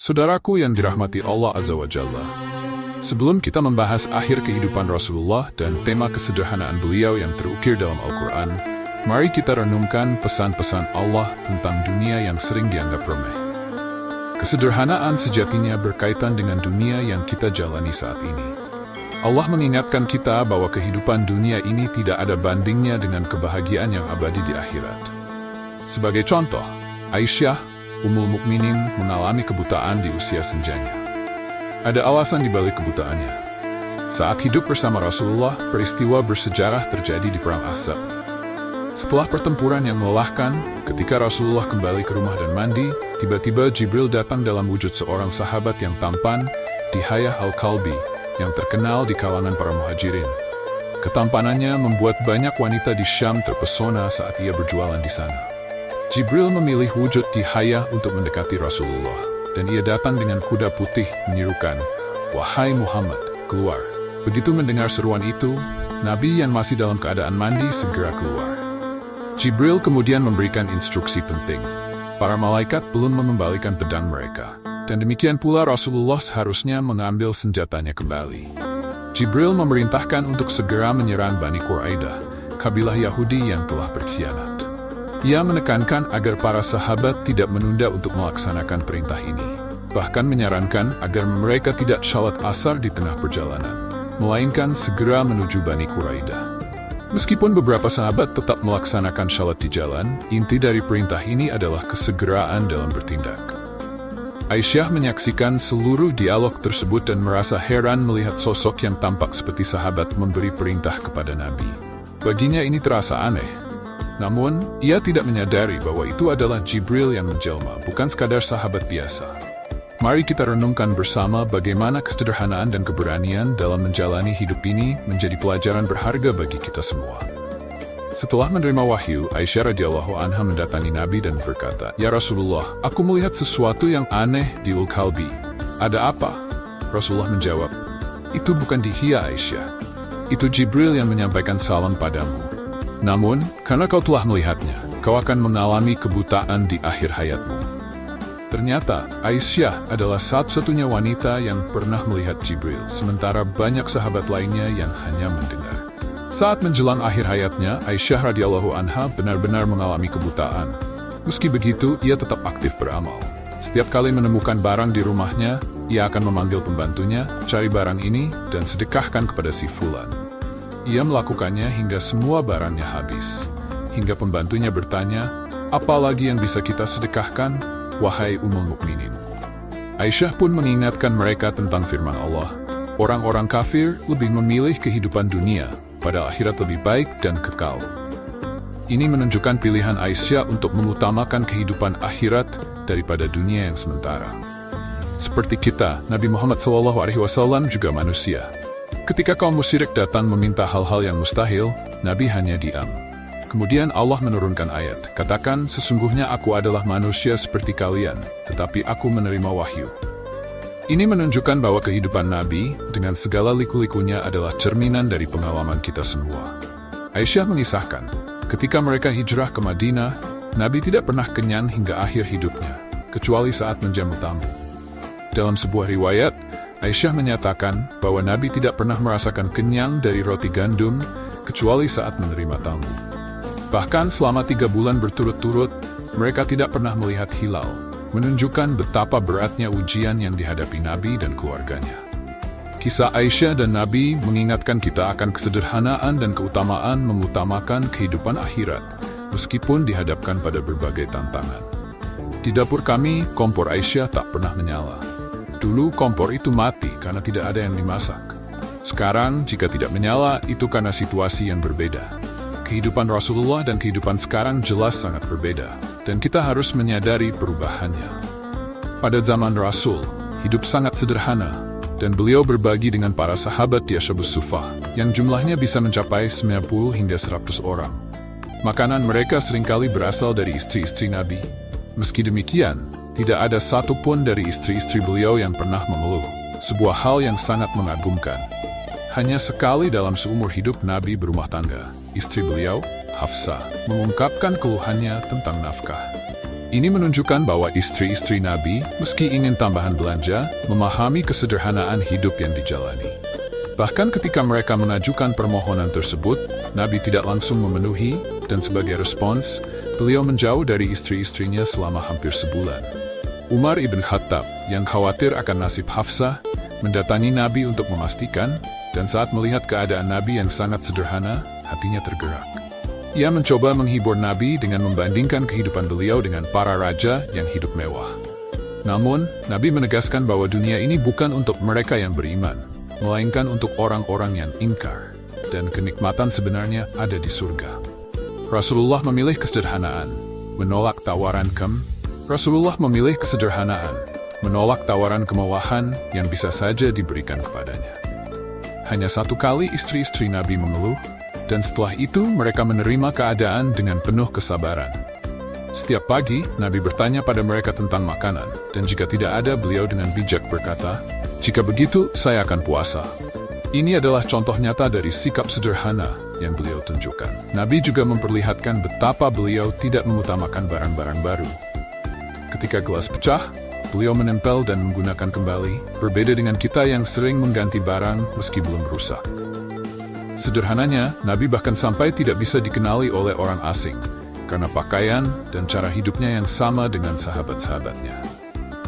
Saudaraku yang dirahmati Allah Azza wa Jalla, sebelum kita membahas akhir kehidupan Rasulullah dan tema kesederhanaan beliau yang terukir dalam Al-Quran, mari kita renungkan pesan-pesan Allah tentang dunia yang sering dianggap remeh. Kesederhanaan sejatinya berkaitan dengan dunia yang kita jalani saat ini. Allah mengingatkan kita bahwa kehidupan dunia ini tidak ada bandingnya dengan kebahagiaan yang abadi di akhirat. Sebagai contoh, Aisyah Ummul Mukminin mengalami kebutaan di usia senjanya. Ada alasan di balik kebutaannya. Saat hidup bersama Rasulullah, peristiwa bersejarah terjadi di Perang Ahzab. Setelah pertempuran yang melelahkan, ketika Rasulullah kembali ke rumah dan mandi, tiba-tiba Jibril datang dalam wujud seorang sahabat yang tampan, Dihayah Al-Kalbi, yang terkenal di kalangan para muhajirin. Ketampanannya membuat banyak wanita di Syam terpesona saat ia berjualan di sana. Jibril memilih wujud Dihayah untuk mendekati Rasulullah, dan ia datang dengan kuda putih menyerukan, "Wahai Muhammad, keluar." Begitu mendengar seruan itu, Nabi yang masih dalam keadaan mandi segera keluar. Jibril kemudian memberikan instruksi penting. Para malaikat belum mengembalikan pedang mereka, dan demikian pula Rasulullah seharusnya mengambil senjatanya kembali. Jibril memerintahkan untuk segera menyerang Bani Quraidah, kabilah Yahudi yang telah berkhianat. Ia menekankan agar para sahabat tidak menunda untuk melaksanakan perintah ini. Bahkan menyarankan agar mereka tidak salat asar di tengah perjalanan, melainkan segera menuju Bani Quraidah. Meskipun beberapa sahabat tetap melaksanakan salat di jalan, inti dari perintah ini adalah kesegeraan dalam bertindak. Aisyah menyaksikan seluruh dialog tersebut dan merasa heran melihat sosok yang tampak seperti sahabat memberi perintah kepada Nabi. Baginya ini terasa aneh. Namun, ia tidak menyadari bahwa itu adalah Jibril yang menjelma, bukan sekadar sahabat biasa. Mari kita renungkan bersama bagaimana kesederhanaan dan keberanian dalam menjalani hidup ini menjadi pelajaran berharga bagi kita semua. Setelah menerima wahyu, Aisyah radhiyallahu anha mendatangi Nabi dan berkata, "Ya Rasulullah, aku melihat sesuatu yang aneh di Al-Kalbi. Ada apa?" Rasulullah menjawab, "Itu bukan Dihya, Aisyah. Itu Jibril yang menyampaikan salam padamu. Namun, karena kau telah melihatnya, kau akan mengalami kebutaan di akhir hayatmu." Ternyata, Aisyah adalah satu-satunya wanita yang pernah melihat Jibril, sementara banyak sahabat lainnya yang hanya mendengar. Saat menjelang akhir hayatnya, Aisyah radhiyallahu anha benar-benar mengalami kebutaan. Meski begitu, ia tetap aktif beramal. Setiap kali menemukan barang di rumahnya, ia akan memanggil pembantunya, "Cari barang ini dan sedekahkan kepada si fulan." Ia melakukannya hingga semua barangnya habis. Hingga pembantunya bertanya, "Apa lagi yang bisa kita sedekahkan, wahai Ummul Mukminin?" Aisyah pun mengingatkan mereka tentang firman Allah, "Orang-orang kafir lebih memilih kehidupan dunia, pada akhirat lebih baik dan kekal." Ini menunjukkan pilihan Aisyah untuk mengutamakan kehidupan akhirat daripada dunia yang sementara. Seperti kita, Nabi Muhammad SAW juga manusia. Ketika kaum musyrik datang meminta hal-hal yang mustahil, Nabi hanya diam. Kemudian Allah menurunkan ayat, "Katakan, sesungguhnya aku adalah manusia seperti kalian, tetapi aku menerima wahyu." Ini menunjukkan bahwa kehidupan Nabi, dengan segala liku-likunya adalah cerminan dari pengalaman kita semua. Aisyah mengisahkan, ketika mereka hijrah ke Madinah, Nabi tidak pernah kenyang hingga akhir hidupnya, kecuali saat menjamu tamu. Dalam sebuah riwayat, Aisyah menyatakan bahwa Nabi tidak pernah merasakan kenyang dari roti gandum kecuali saat menerima tamu. Bahkan selama 3 bulan berturut-turut, mereka tidak pernah melihat hilal, menunjukkan betapa beratnya ujian yang dihadapi Nabi dan keluarganya. Kisah Aisyah dan Nabi mengingatkan kita akan kesederhanaan dan keutamaan mengutamakan kehidupan akhirat, meskipun dihadapkan pada berbagai tantangan. Di dapur kami, kompor Aisyah tak pernah menyala. Dulu kompor itu mati karena tidak ada yang dimasak. Sekarang jika tidak menyala, itu karena situasi yang berbeda. Kehidupan Rasulullah dan kehidupan sekarang jelas sangat berbeda, dan kita harus menyadari perubahannya. Pada zaman Rasul, hidup sangat sederhana, dan beliau berbagi dengan para sahabat di Ashabus Suffah, yang jumlahnya bisa mencapai 90 hingga 100 orang. Makanan mereka seringkali berasal dari istri-istri Nabi. Meski demikian, tidak ada satupun dari istri-istri beliau yang pernah mengeluh, sebuah hal yang sangat mengagumkan. Hanya sekali dalam seumur hidup Nabi berumah tangga, istri beliau, Hafsah, mengungkapkan keluhannya tentang nafkah. Ini menunjukkan bahwa istri-istri Nabi, meski ingin tambahan belanja, memahami kesederhanaan hidup yang dijalani. Bahkan ketika mereka mengajukan permohonan tersebut, Nabi tidak langsung memenuhi, dan sebagai respons, beliau menjauh dari istri-istrinya selama hampir sebulan. Umar ibn Khattab, yang khawatir akan nasib Hafsah, mendatangi Nabi untuk memastikan, dan saat melihat keadaan Nabi yang sangat sederhana, hatinya tergerak. Ia mencoba menghibur Nabi dengan membandingkan kehidupan beliau dengan para raja yang hidup mewah. Namun, Nabi menegaskan bahwa dunia ini bukan untuk mereka yang beriman, melainkan untuk orang-orang yang ingkar, dan kenikmatan sebenarnya ada di surga. Rasulullah memilih kesederhanaan, menolak tawaran Rasulullah memilih kesederhanaan, menolak tawaran kemewahan yang bisa saja diberikan kepadanya. Hanya satu kali istri-istri Nabi mengeluh, dan setelah itu mereka menerima keadaan dengan penuh kesabaran. Setiap pagi, Nabi bertanya pada mereka tentang makanan, dan jika tidak ada, beliau dengan bijak berkata, "Jika begitu, saya akan puasa." Ini adalah contoh nyata dari sikap sederhana yang beliau tunjukkan. Nabi juga memperlihatkan betapa beliau tidak mengutamakan barang-barang baru. Ketika gelas pecah, beliau menempel dan menggunakan kembali, berbeda dengan kita yang sering mengganti barang meski belum rusak. Sederhananya, Nabi bahkan sampai tidak bisa dikenali oleh orang asing, karena pakaian dan cara hidupnya yang sama dengan sahabat-sahabatnya.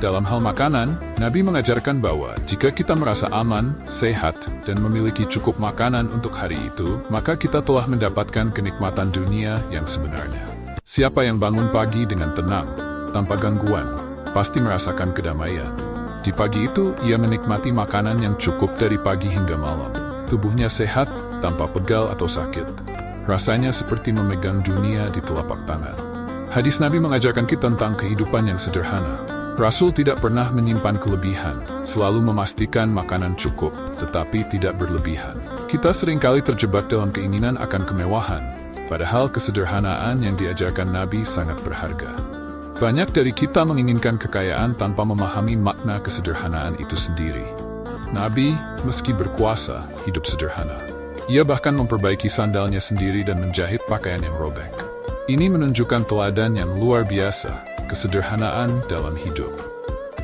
Dalam hal makanan, Nabi mengajarkan bahwa jika kita merasa aman, sehat, dan memiliki cukup makanan untuk hari itu, maka kita telah mendapatkan kenikmatan dunia yang sebenarnya. Siapa yang bangun pagi dengan tenang, tanpa gangguan, pasti merasakan kedamaian. Di pagi itu, ia menikmati makanan yang cukup dari pagi hingga malam. Tubuhnya sehat, tanpa pegal atau sakit. Rasanya seperti memegang dunia di telapak tangan. Hadis Nabi mengajarkan kita tentang kehidupan yang sederhana. Rasul tidak pernah menyimpan kelebihan, selalu memastikan makanan cukup, tetapi tidak berlebihan. Kita seringkali terjebak dalam keinginan akan kemewahan, padahal kesederhanaan yang diajarkan Nabi sangat berharga. Banyak dari kita menginginkan kekayaan tanpa memahami makna kesederhanaan itu sendiri. Nabi, meski berkuasa, hidup sederhana. Ia bahkan memperbaiki sandalnya sendiri dan menjahit pakaian yang robek. Ini menunjukkan teladan yang luar biasa, kesederhanaan dalam hidup.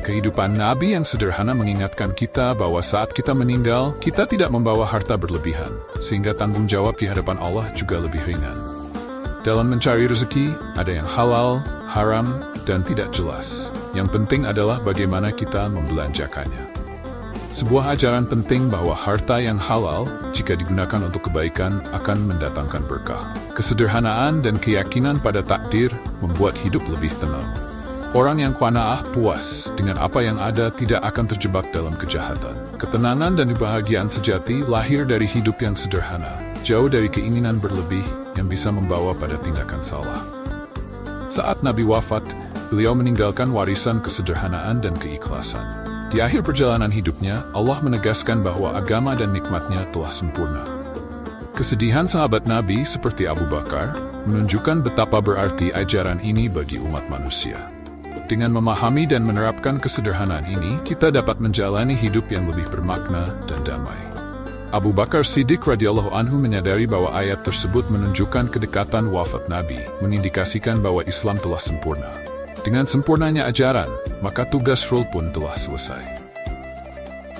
Kehidupan Nabi yang sederhana mengingatkan kita bahwa saat kita meninggal, kita tidak membawa harta berlebihan, sehingga tanggung jawab di hadapan Allah juga lebih ringan. Dalam mencari rezeki, ada yang halal, haram, dan tidak jelas. Yang penting adalah bagaimana kita membelanjakannya. Sebuah ajaran penting bahwa harta yang halal, jika digunakan untuk kebaikan, akan mendatangkan berkah. Kesederhanaan dan keyakinan pada takdir membuat hidup lebih tenang. Orang yang qanaah puas dengan apa yang ada tidak akan terjebak dalam kejahatan. Ketenangan dan kebahagiaan sejati lahir dari hidup yang sederhana, jauh dari keinginan berlebih yang bisa membawa pada tindakan salah. Saat Nabi wafat, beliau meninggalkan warisan kesederhanaan dan keikhlasan. Di akhir perjalanan hidupnya, Allah menegaskan bahwa agama dan nikmatnya telah sempurna. Kesedihan sahabat Nabi seperti Abu Bakar menunjukkan betapa berarti ajaran ini bagi umat manusia. Dengan memahami dan menerapkan kesederhanaan ini, kita dapat menjalani hidup yang lebih bermakna dan damai. Abu Bakar Siddiq radhiyallahu anhu menyadari bahwa ayat tersebut menunjukkan kedekatan wafat Nabi, mengindikasikan bahwa Islam telah sempurna. Dengan sempurnanya ajaran, maka tugas Rasul pun telah selesai.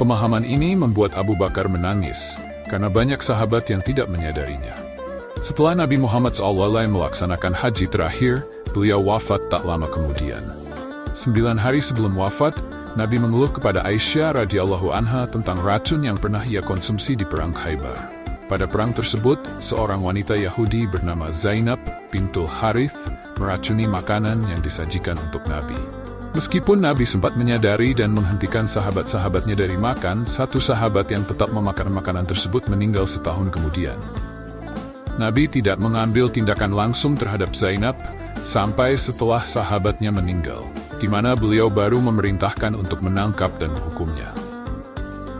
Pemahaman ini membuat Abu Bakar menangis, karena banyak sahabat yang tidak menyadarinya. Setelah Nabi Muhammad SAW melaksanakan haji terakhir, beliau wafat tak lama kemudian. 9 hari sebelum wafat, Nabi mengeluh kepada Aisyah radhiyallahu anha tentang racun yang pernah ia konsumsi di perang Khaybar. Pada perang tersebut, seorang wanita Yahudi bernama Zainab bintul Harith meracuni makanan yang disajikan untuk Nabi. Meskipun Nabi sempat menyadari dan menghentikan sahabat-sahabatnya dari makan, satu sahabat yang tetap memakan makanan tersebut meninggal setahun kemudian. Nabi tidak mengambil tindakan langsung terhadap Zainab sampai setelah sahabatnya meninggal, di mana beliau baru memerintahkan untuk menangkap dan menghukumnya.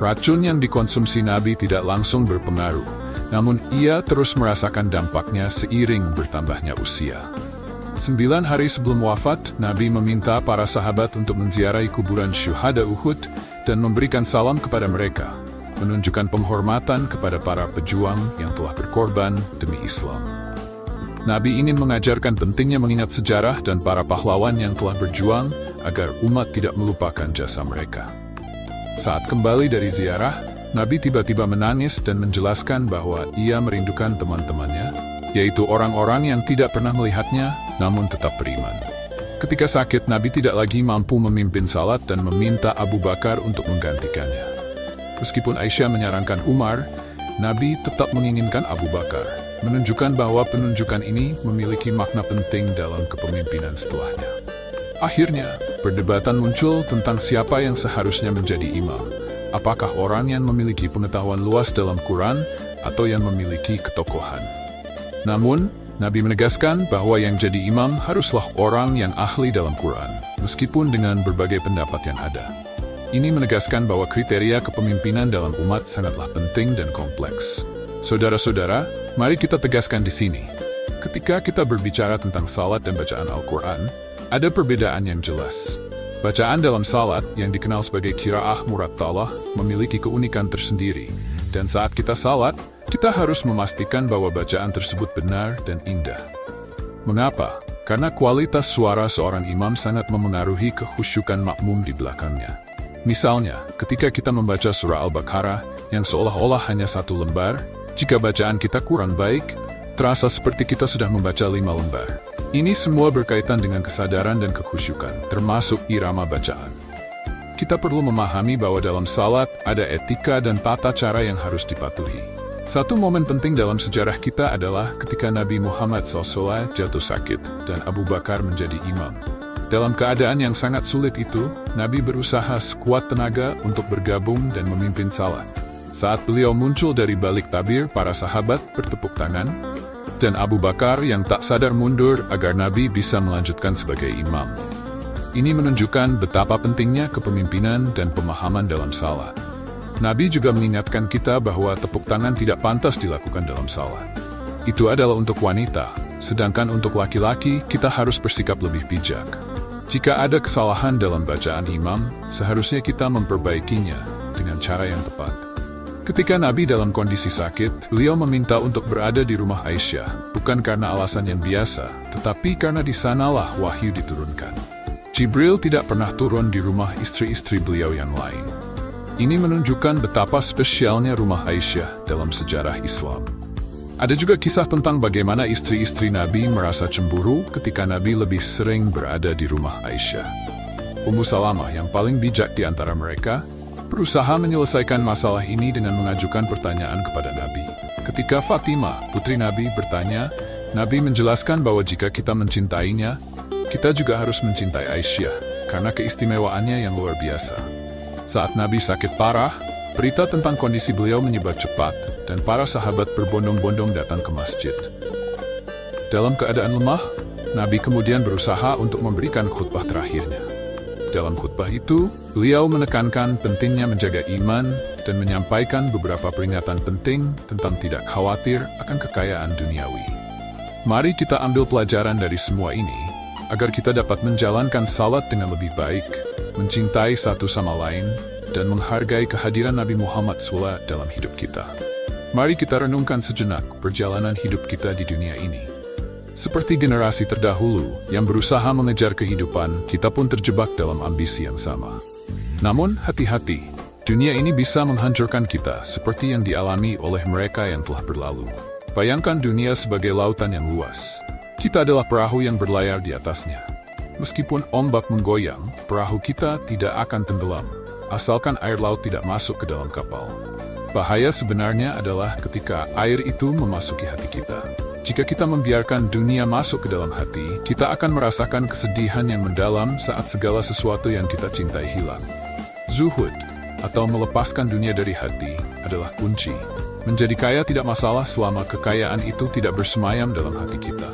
Racun yang dikonsumsi Nabi tidak langsung berpengaruh, namun ia terus merasakan dampaknya seiring bertambahnya usia. 9 hari sebelum wafat, Nabi meminta para sahabat untuk menziarahi kuburan syuhada Uhud dan memberikan salam kepada mereka, menunjukkan penghormatan kepada para pejuang yang telah berkorban demi Islam. Nabi ingin mengajarkan pentingnya mengingat sejarah dan para pahlawan yang telah berjuang agar umat tidak melupakan jasa mereka. Saat kembali dari ziarah, Nabi tiba-tiba menangis dan menjelaskan bahwa ia merindukan teman-temannya, yaitu orang-orang yang tidak pernah melihatnya namun tetap beriman. Ketika sakit, Nabi tidak lagi mampu memimpin salat dan meminta Abu Bakar untuk menggantikannya. Meskipun Aisyah menyarankan Umar, Nabi tetap menginginkan Abu Bakar, menunjukkan bahwa penunjukan ini memiliki makna penting dalam kepemimpinan setelahnya. Akhirnya, perdebatan muncul tentang siapa yang seharusnya menjadi imam. Apakah orang yang memiliki pengetahuan luas dalam Quran atau yang memiliki ketokohan? Namun, Nabi menegaskan bahwa yang jadi imam haruslah orang yang ahli dalam Quran, meskipun dengan berbagai pendapat yang ada. Ini menegaskan bahwa kriteria kepemimpinan dalam umat sangatlah penting dan kompleks. Saudara-saudara, mari kita tegaskan di sini. Ketika kita berbicara tentang salat dan bacaan Al-Quran, ada perbedaan yang jelas. Bacaan dalam salat yang dikenal sebagai qiraah murattalah memiliki keunikan tersendiri, dan saat kita salat, kita harus memastikan bahwa bacaan tersebut benar dan indah. Mengapa? Karena kualitas suara seorang imam sangat memengaruhi kekhusyukan makmum di belakangnya. Misalnya, ketika kita membaca surah Al-Baqarah yang seolah-olah hanya satu lembar, jika bacaan kita kurang baik, terasa seperti kita sudah membaca 5 lembar. Ini semua berkaitan dengan kesadaran dan kekhusyukan, termasuk irama bacaan. Kita perlu memahami bahwa dalam salat ada etika dan tata cara yang harus dipatuhi. Satu momen penting dalam sejarah kita adalah ketika Nabi Muhammad SAW jatuh sakit dan Abu Bakar menjadi imam. Dalam keadaan yang sangat sulit itu, Nabi berusaha sekuat tenaga untuk bergabung dan memimpin salat. Saat beliau muncul dari balik tabir, para sahabat bertepuk tangan, dan Abu Bakar yang tak sadar mundur agar Nabi bisa melanjutkan sebagai imam. Ini menunjukkan betapa pentingnya kepemimpinan dan pemahaman dalam salat. Nabi juga mengingatkan kita bahwa tepuk tangan tidak pantas dilakukan dalam salat. Itu adalah untuk wanita, sedangkan untuk laki-laki kita harus bersikap lebih bijak. Jika ada kesalahan dalam bacaan imam, seharusnya kita memperbaikinya dengan cara yang tepat. Ketika Nabi dalam kondisi sakit, beliau meminta untuk berada di rumah Aisyah, bukan karena alasan yang biasa, tetapi karena di sanalah wahyu diturunkan. Jibril tidak pernah turun di rumah istri-istri beliau yang lain. Ini menunjukkan betapa spesialnya rumah Aisyah dalam sejarah Islam. Ada juga kisah tentang bagaimana istri-istri Nabi merasa cemburu ketika Nabi lebih sering berada di rumah Aisyah. Ummu Salamah yang paling bijak di antara mereka, berusaha menyelesaikan masalah ini dengan mengajukan pertanyaan kepada Nabi. Ketika Fatimah, putri Nabi, bertanya, Nabi menjelaskan bahwa jika kita mencintainya, kita juga harus mencintai Aisyah, karena keistimewaannya yang luar biasa. Saat Nabi sakit parah, berita tentang kondisi beliau menyebar cepat, dan para sahabat berbondong-bondong datang ke masjid. Dalam keadaan lemah, Nabi kemudian berusaha untuk memberikan khutbah terakhirnya. Dalam khutbah itu, beliau menekankan pentingnya menjaga iman dan menyampaikan beberapa peringatan penting tentang tidak khawatir akan kekayaan duniawi. Mari kita ambil pelajaran dari semua ini, agar kita dapat menjalankan salat dengan lebih baik, mencintai satu sama lain, dan menghargai kehadiran Nabi Muhammad SAW dalam hidup kita. Mari kita renungkan sejenak perjalanan hidup kita di dunia ini. Seperti generasi terdahulu yang berusaha mengejar kehidupan, kita pun terjebak dalam ambisi yang sama. Namun, hati-hati, dunia ini bisa menghancurkan kita seperti yang dialami oleh mereka yang telah berlalu. Bayangkan dunia sebagai lautan yang luas. Kita adalah perahu yang berlayar di atasnya. Meskipun ombak menggoyang, perahu kita tidak akan tenggelam, asalkan air laut tidak masuk ke dalam kapal. Bahaya sebenarnya adalah ketika air itu memasuki hati kita. Jika kita membiarkan dunia masuk ke dalam hati, kita akan merasakan kesedihan yang mendalam saat segala sesuatu yang kita cintai hilang. Zuhud, atau melepaskan dunia dari hati, adalah kunci. Menjadi kaya tidak masalah selama kekayaan itu tidak bersemayam dalam hati kita.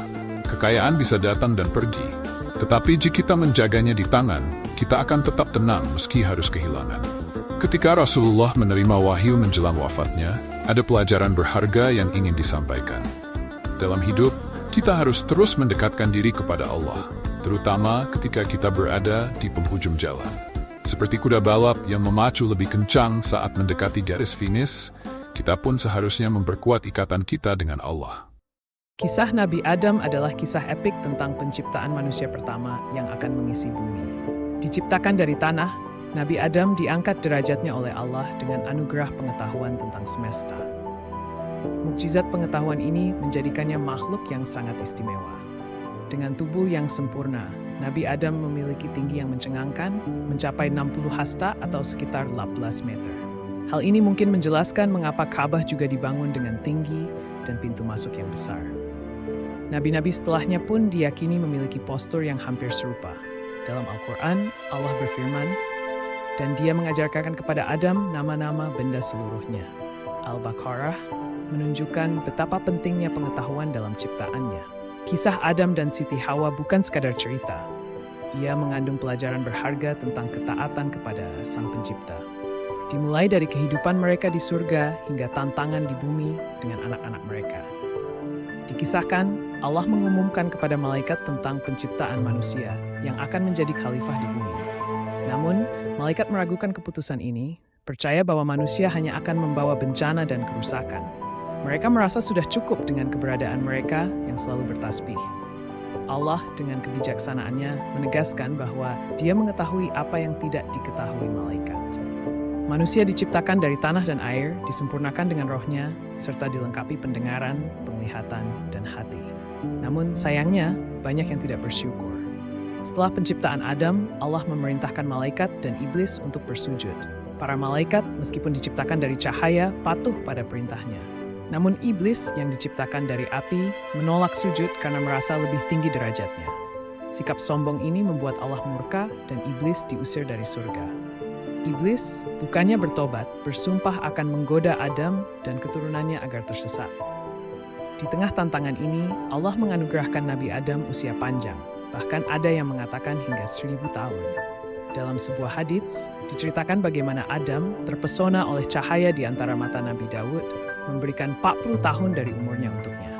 Kekayaan bisa datang dan pergi, tetapi jika kita menjaganya di tangan, kita akan tetap tenang meski harus kehilangan. Ketika Rasulullah menerima wahyu menjelang wafatnya, ada pelajaran berharga yang ingin disampaikan. Dalam hidup, kita harus terus mendekatkan diri kepada Allah, terutama ketika kita berada di penghujung jalan. Seperti kuda balap yang memacu lebih kencang saat mendekati garis finish, kita pun seharusnya memperkuat ikatan kita dengan Allah. Kisah Nabi Adam adalah kisah epik tentang penciptaan manusia pertama yang akan mengisi bumi. Diciptakan dari tanah, Nabi Adam diangkat derajatnya oleh Allah dengan anugerah pengetahuan tentang semesta. Mukjizat pengetahuan ini menjadikannya makhluk yang sangat istimewa. Dengan tubuh yang sempurna, Nabi Adam memiliki tinggi yang mencengangkan, mencapai 60 hasta atau sekitar 18 meter. Hal ini mungkin menjelaskan mengapa Ka'bah juga dibangun dengan tinggi dan pintu masuk yang besar. Nabi-nabi setelahnya pun diyakini memiliki postur yang hampir serupa. Dalam Al-Quran, Allah berfirman, dan Dia mengajarkan kepada Adam nama-nama benda seluruhnya. Al-Baqarah menunjukkan betapa pentingnya pengetahuan dalam ciptaannya. Kisah Adam dan Siti Hawa bukan sekadar cerita. Ia mengandung pelajaran berharga tentang ketaatan kepada Sang Pencipta. Dimulai dari kehidupan mereka di surga hingga tantangan di bumi dengan anak-anak mereka. Dikisahkan, Allah mengumumkan kepada malaikat tentang penciptaan manusia yang akan menjadi khalifah di bumi. Namun, malaikat meragukan keputusan ini, percaya bahwa manusia hanya akan membawa bencana dan kerusakan. Mereka merasa sudah cukup dengan keberadaan mereka yang selalu bertasbih. Allah dengan kebijaksanaannya menegaskan bahwa Dia mengetahui apa yang tidak diketahui malaikat. Manusia diciptakan dari tanah dan air, disempurnakan dengan rohnya, serta dilengkapi pendengaran, penglihatan, dan hati. Namun sayangnya, banyak yang tidak bersyukur. Setelah penciptaan Adam, Allah memerintahkan malaikat dan iblis untuk bersujud. Para malaikat, meskipun diciptakan dari cahaya, patuh pada perintahnya. Namun iblis yang diciptakan dari api menolak sujud karena merasa lebih tinggi derajatnya. Sikap sombong ini membuat Allah murka dan iblis diusir dari surga. Iblis bukannya bertobat, bersumpah akan menggoda Adam dan keturunannya agar tersesat. Di tengah tantangan ini, Allah menganugerahkan Nabi Adam usia panjang, bahkan ada yang mengatakan hingga 1000 tahun. Dalam sebuah hadits, diceritakan bagaimana Adam terpesona oleh cahaya di antara mata Nabi Daud, memberikan 40 tahun dari umurnya untuknya.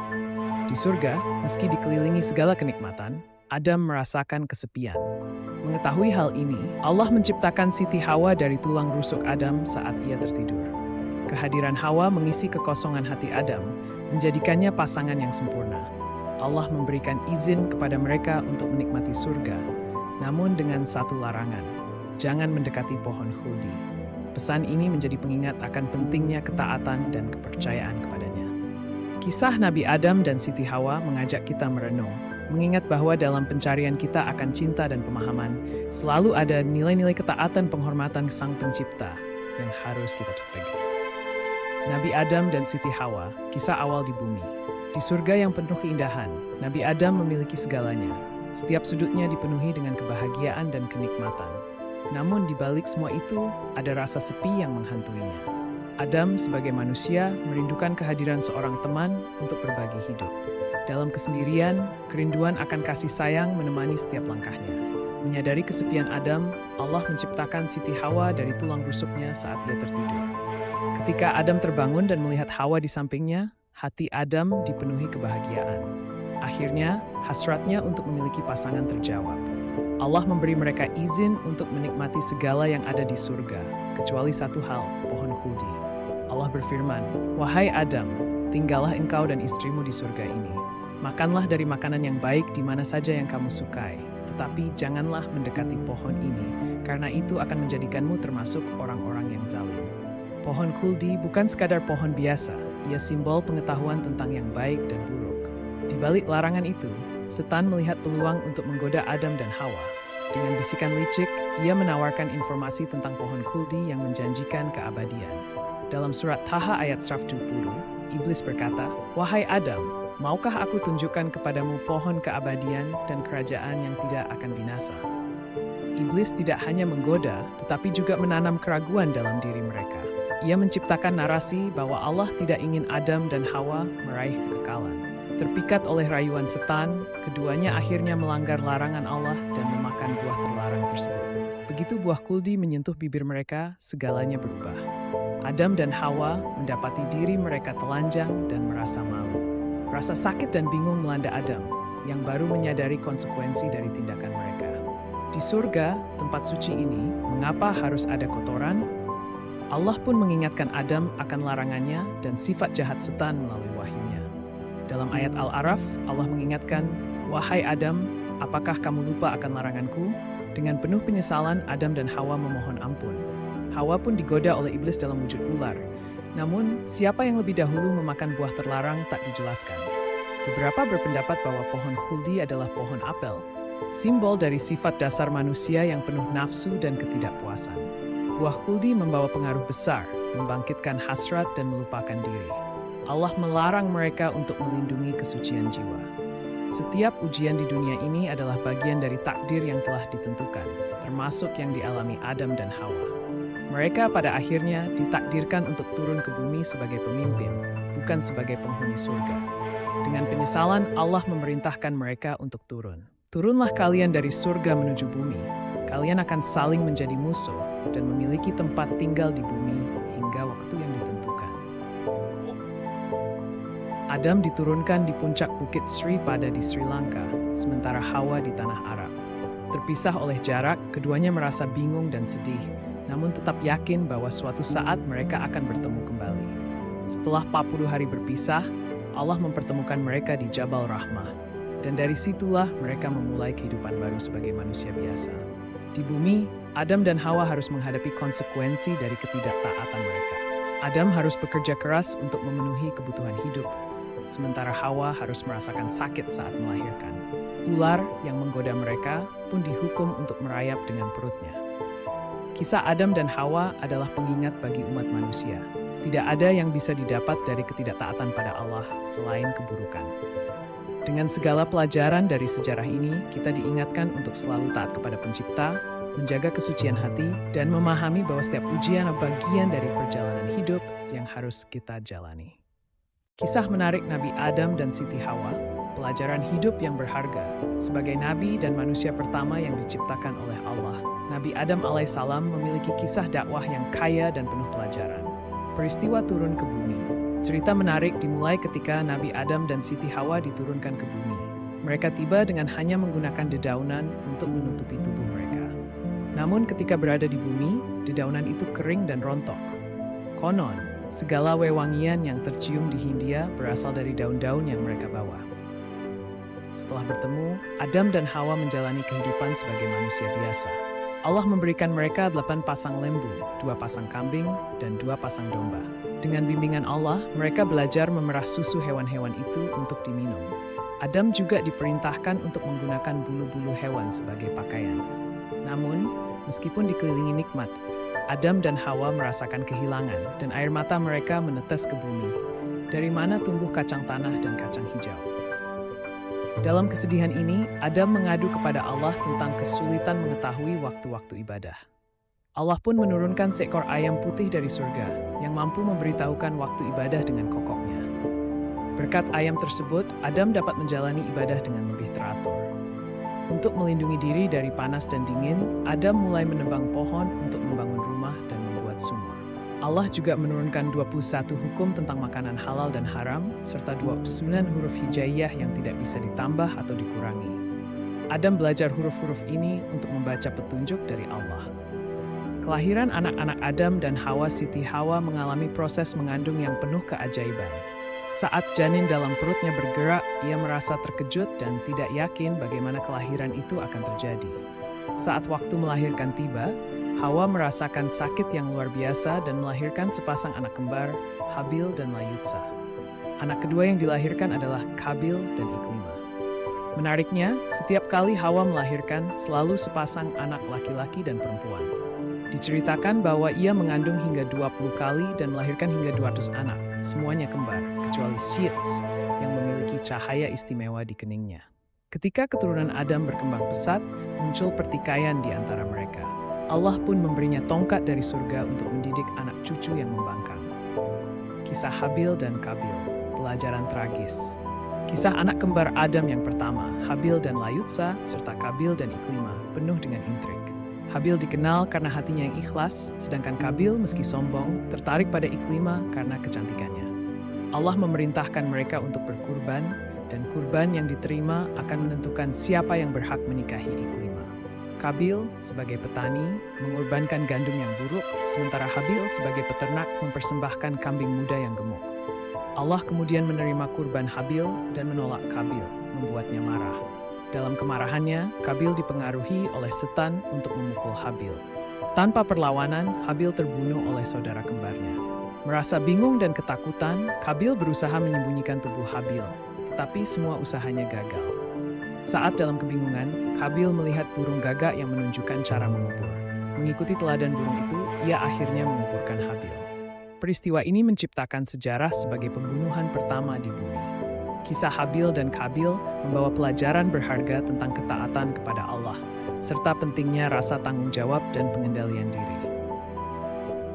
Di surga, meski dikelilingi segala kenikmatan, Adam merasakan kesepian. Mengetahui hal ini, Allah menciptakan Siti Hawa dari tulang rusuk Adam saat ia tertidur. Kehadiran Hawa mengisi kekosongan hati Adam, menjadikannya pasangan yang sempurna. Allah memberikan izin kepada mereka untuk menikmati surga, namun dengan satu larangan, jangan mendekati pohon khuldi. Pesan ini menjadi pengingat akan pentingnya ketaatan dan kepercayaan kepadanya. Kisah Nabi Adam dan Siti Hawa mengajak kita merenung, mengingat bahwa dalam pencarian kita akan cinta dan pemahaman, selalu ada nilai-nilai ketaatan penghormatan ke Sang Pencipta yang harus kita pegang. Nabi Adam dan Siti Hawa, kisah awal di bumi. Di surga yang penuh keindahan, Nabi Adam memiliki segalanya. Setiap sudutnya dipenuhi dengan kebahagiaan dan kenikmatan. Namun di balik semua itu, ada rasa sepi yang menghantuinya. Adam sebagai manusia merindukan kehadiran seorang teman untuk berbagi hidup. Dalam kesendirian, kerinduan akan kasih sayang menemani setiap langkahnya. Menyadari kesepian Adam, Allah menciptakan Siti Hawa dari tulang rusuknya saat ia tertidur. Ketika Adam terbangun dan melihat Hawa di sampingnya, hati Adam dipenuhi kebahagiaan. Akhirnya, hasratnya untuk memiliki pasangan terjawab. Allah memberi mereka izin untuk menikmati segala yang ada di surga, kecuali satu hal, pohon khuldi. Allah berfirman, "Wahai Adam, tinggallah engkau dan istrimu di surga ini. Makanlah dari makanan yang baik di mana saja yang kamu sukai, tetapi janganlah mendekati pohon ini, karena itu akan menjadikanmu termasuk orang-orang yang zalim." Pohon khuldi bukan sekadar pohon biasa, ia simbol pengetahuan tentang yang baik dan buruk. Di balik larangan itu, Setan melihat peluang untuk menggoda Adam dan Hawa. Dengan bisikan licik, ia menawarkan informasi tentang pohon khuldi yang menjanjikan keabadian. Dalam surat Taha ayat 120, iblis berkata, "Wahai Adam, maukah aku tunjukkan kepadamu pohon keabadian dan kerajaan yang tidak akan binasa?" Iblis tidak hanya menggoda, tetapi juga menanam keraguan dalam diri mereka. Ia menciptakan narasi bahwa Allah tidak ingin Adam dan Hawa meraih kekekalan. Terpikat oleh rayuan setan, keduanya akhirnya melanggar larangan Allah dan memakan buah terlarang tersebut. Begitu buah khuldi menyentuh bibir mereka, segalanya berubah. Adam dan Hawa mendapati diri mereka telanjang dan merasa malu. Rasa sakit dan bingung melanda Adam, yang baru menyadari konsekuensi dari tindakan mereka. Di surga, tempat suci ini, mengapa harus ada kotoran? Allah pun mengingatkan Adam akan larangannya dan sifat jahat setan melalui wahyunya. Dalam ayat Al-A'raf, Allah mengingatkan, "Wahai Adam, apakah kamu lupa akan laranganku?" Dengan penuh penyesalan, Adam dan Hawa memohon ampun. Hawa pun digoda oleh iblis dalam wujud ular. Namun, siapa yang lebih dahulu memakan buah terlarang tak dijelaskan. Beberapa berpendapat bahwa pohon khuldi adalah pohon apel, simbol dari sifat dasar manusia yang penuh nafsu dan ketidakpuasan. Buah khuldi membawa pengaruh besar, membangkitkan hasrat dan melupakan diri. Allah melarang mereka untuk melindungi kesucian jiwa. Setiap ujian di dunia ini adalah bagian dari takdir yang telah ditentukan, termasuk yang dialami Adam dan Hawa. Mereka pada akhirnya ditakdirkan untuk turun ke bumi sebagai pemimpin, bukan sebagai penghuni surga. Dengan penyesalan, Allah memerintahkan mereka untuk turun. Turunlah kalian dari surga menuju bumi. Kalian akan saling menjadi musuh dan memiliki tempat tinggal di bumi hingga waktu yang ditentukan. Adam diturunkan di puncak Bukit Sri Pada di Sri Lanka, sementara Hawa di tanah Arab. Terpisah oleh jarak, keduanya merasa bingung dan sedih, namun tetap yakin bahwa suatu saat mereka akan bertemu kembali. Setelah 40 hari berpisah, Allah mempertemukan mereka di Jabal Rahmah, dan dari situlah mereka memulai kehidupan baru sebagai manusia biasa. Di bumi, Adam dan Hawa harus menghadapi konsekuensi dari ketidaktaatan mereka. Adam harus bekerja keras untuk memenuhi kebutuhan hidup, sementara Hawa harus merasakan sakit saat melahirkan. Ular yang menggoda mereka pun dihukum untuk merayap dengan perutnya. Kisah Adam dan Hawa adalah pengingat bagi umat manusia. Tidak ada yang bisa didapat dari ketidaktaatan pada Allah selain keburukan. Dengan segala pelajaran dari sejarah ini, kita diingatkan untuk selalu taat kepada Pencipta, menjaga kesucian hati, dan memahami bahwa setiap ujian adalah bagian dari perjalanan hidup yang harus kita jalani. Kisah menarik Nabi Adam dan Siti Hawa, pelajaran hidup yang berharga. Sebagai nabi dan manusia pertama yang diciptakan oleh Allah, Nabi Adam alaihissalam memiliki kisah dakwah yang kaya dan penuh pelajaran. Peristiwa turun ke bumi. Cerita menarik dimulai ketika Nabi Adam dan Siti Hawa diturunkan ke bumi. Mereka tiba dengan hanya menggunakan dedaunan untuk menutupi tubuh mereka. Namun ketika berada di bumi, dedaunan itu kering dan rontok. Konon, segala wewangian yang tercium di Hindia berasal dari daun-daun yang mereka bawa. Setelah bertemu, Adam dan Hawa menjalani kehidupan sebagai manusia biasa. Allah memberikan mereka 8 pasang lembu, 2 pasang kambing, dan 2 pasang domba. Dengan bimbingan Allah, mereka belajar memerah susu hewan-hewan itu untuk diminum. Adam juga diperintahkan untuk menggunakan bulu-bulu hewan sebagai pakaian. Namun, meskipun dikelilingi nikmat, Adam dan Hawa merasakan kehilangan dan air mata mereka menetes ke bumi. Dari mana tumbuh kacang tanah dan kacang hijau? Dalam kesedihan ini, Adam mengadu kepada Allah tentang kesulitan mengetahui waktu-waktu ibadah. Allah pun menurunkan seekor ayam putih dari surga yang mampu memberitahukan waktu ibadah dengan kokoknya. Berkat ayam tersebut, Adam dapat menjalani ibadah dengan lebih teratur. Untuk melindungi diri dari panas dan dingin, Adam mulai menebang pohon untuk membangun rumah dan membuat sumur. Allah juga menurunkan 21 hukum tentang makanan halal dan haram, serta 29 huruf hijaiyah yang tidak bisa ditambah atau dikurangi. Adam belajar huruf-huruf ini untuk membaca petunjuk dari Allah. Kelahiran anak-anak Adam dan Hawa Siti Hawa mengalami proses mengandung yang penuh keajaiban. Saat janin dalam perutnya bergerak, ia merasa terkejut dan tidak yakin bagaimana kelahiran itu akan terjadi. Saat waktu melahirkan tiba, Hawa merasakan sakit yang luar biasa dan melahirkan sepasang anak kembar, Habil dan Layutsa. Anak kedua yang dilahirkan adalah Kabil dan Iklima. Menariknya, setiap kali Hawa melahirkan, selalu sepasang anak laki-laki dan perempuan. Diceritakan bahwa ia mengandung hingga 20 kali dan melahirkan hingga 200 anak, semuanya kembar, kecuali Syeds yang memiliki cahaya istimewa di keningnya. Ketika keturunan Adam berkembang pesat, muncul pertikaian di antara mereka. Allah pun memberinya tongkat dari surga untuk mendidik anak cucu yang membangkang. Kisah Habil dan Kabil, pelajaran tragis. Kisah anak kembar Adam yang pertama, Habil dan Layutsa, serta Kabil dan Iklima, penuh dengan intrik. Habil dikenal karena hatinya yang ikhlas, sedangkan Kabil meski sombong, tertarik pada Iklima karena kecantikannya. Allah memerintahkan mereka untuk berkurban, dan kurban yang diterima akan menentukan siapa yang berhak menikahi Iklima. Kabil sebagai petani mengorbankan gandum yang buruk, sementara Habil sebagai peternak mempersembahkan kambing muda yang gemuk. Allah kemudian menerima kurban Habil dan menolak Kabil, membuatnya marah. Dalam kemarahannya, Kabil dipengaruhi oleh setan untuk memukul Habil. Tanpa perlawanan, Habil terbunuh oleh saudara kembarnya. Merasa bingung dan ketakutan, Kabil berusaha menyembunyikan tubuh Habil, tetapi semua usahanya gagal. Saat dalam kebingungan, Kabil melihat burung gagak yang menunjukkan cara mengubur. Mengikuti teladan burung itu, ia akhirnya menguburkan Habil. Peristiwa ini menciptakan sejarah sebagai pembunuhan pertama di bumi. Kisah Habil dan Kabil membawa pelajaran berharga tentang ketaatan kepada Allah, serta pentingnya rasa tanggung jawab dan pengendalian diri.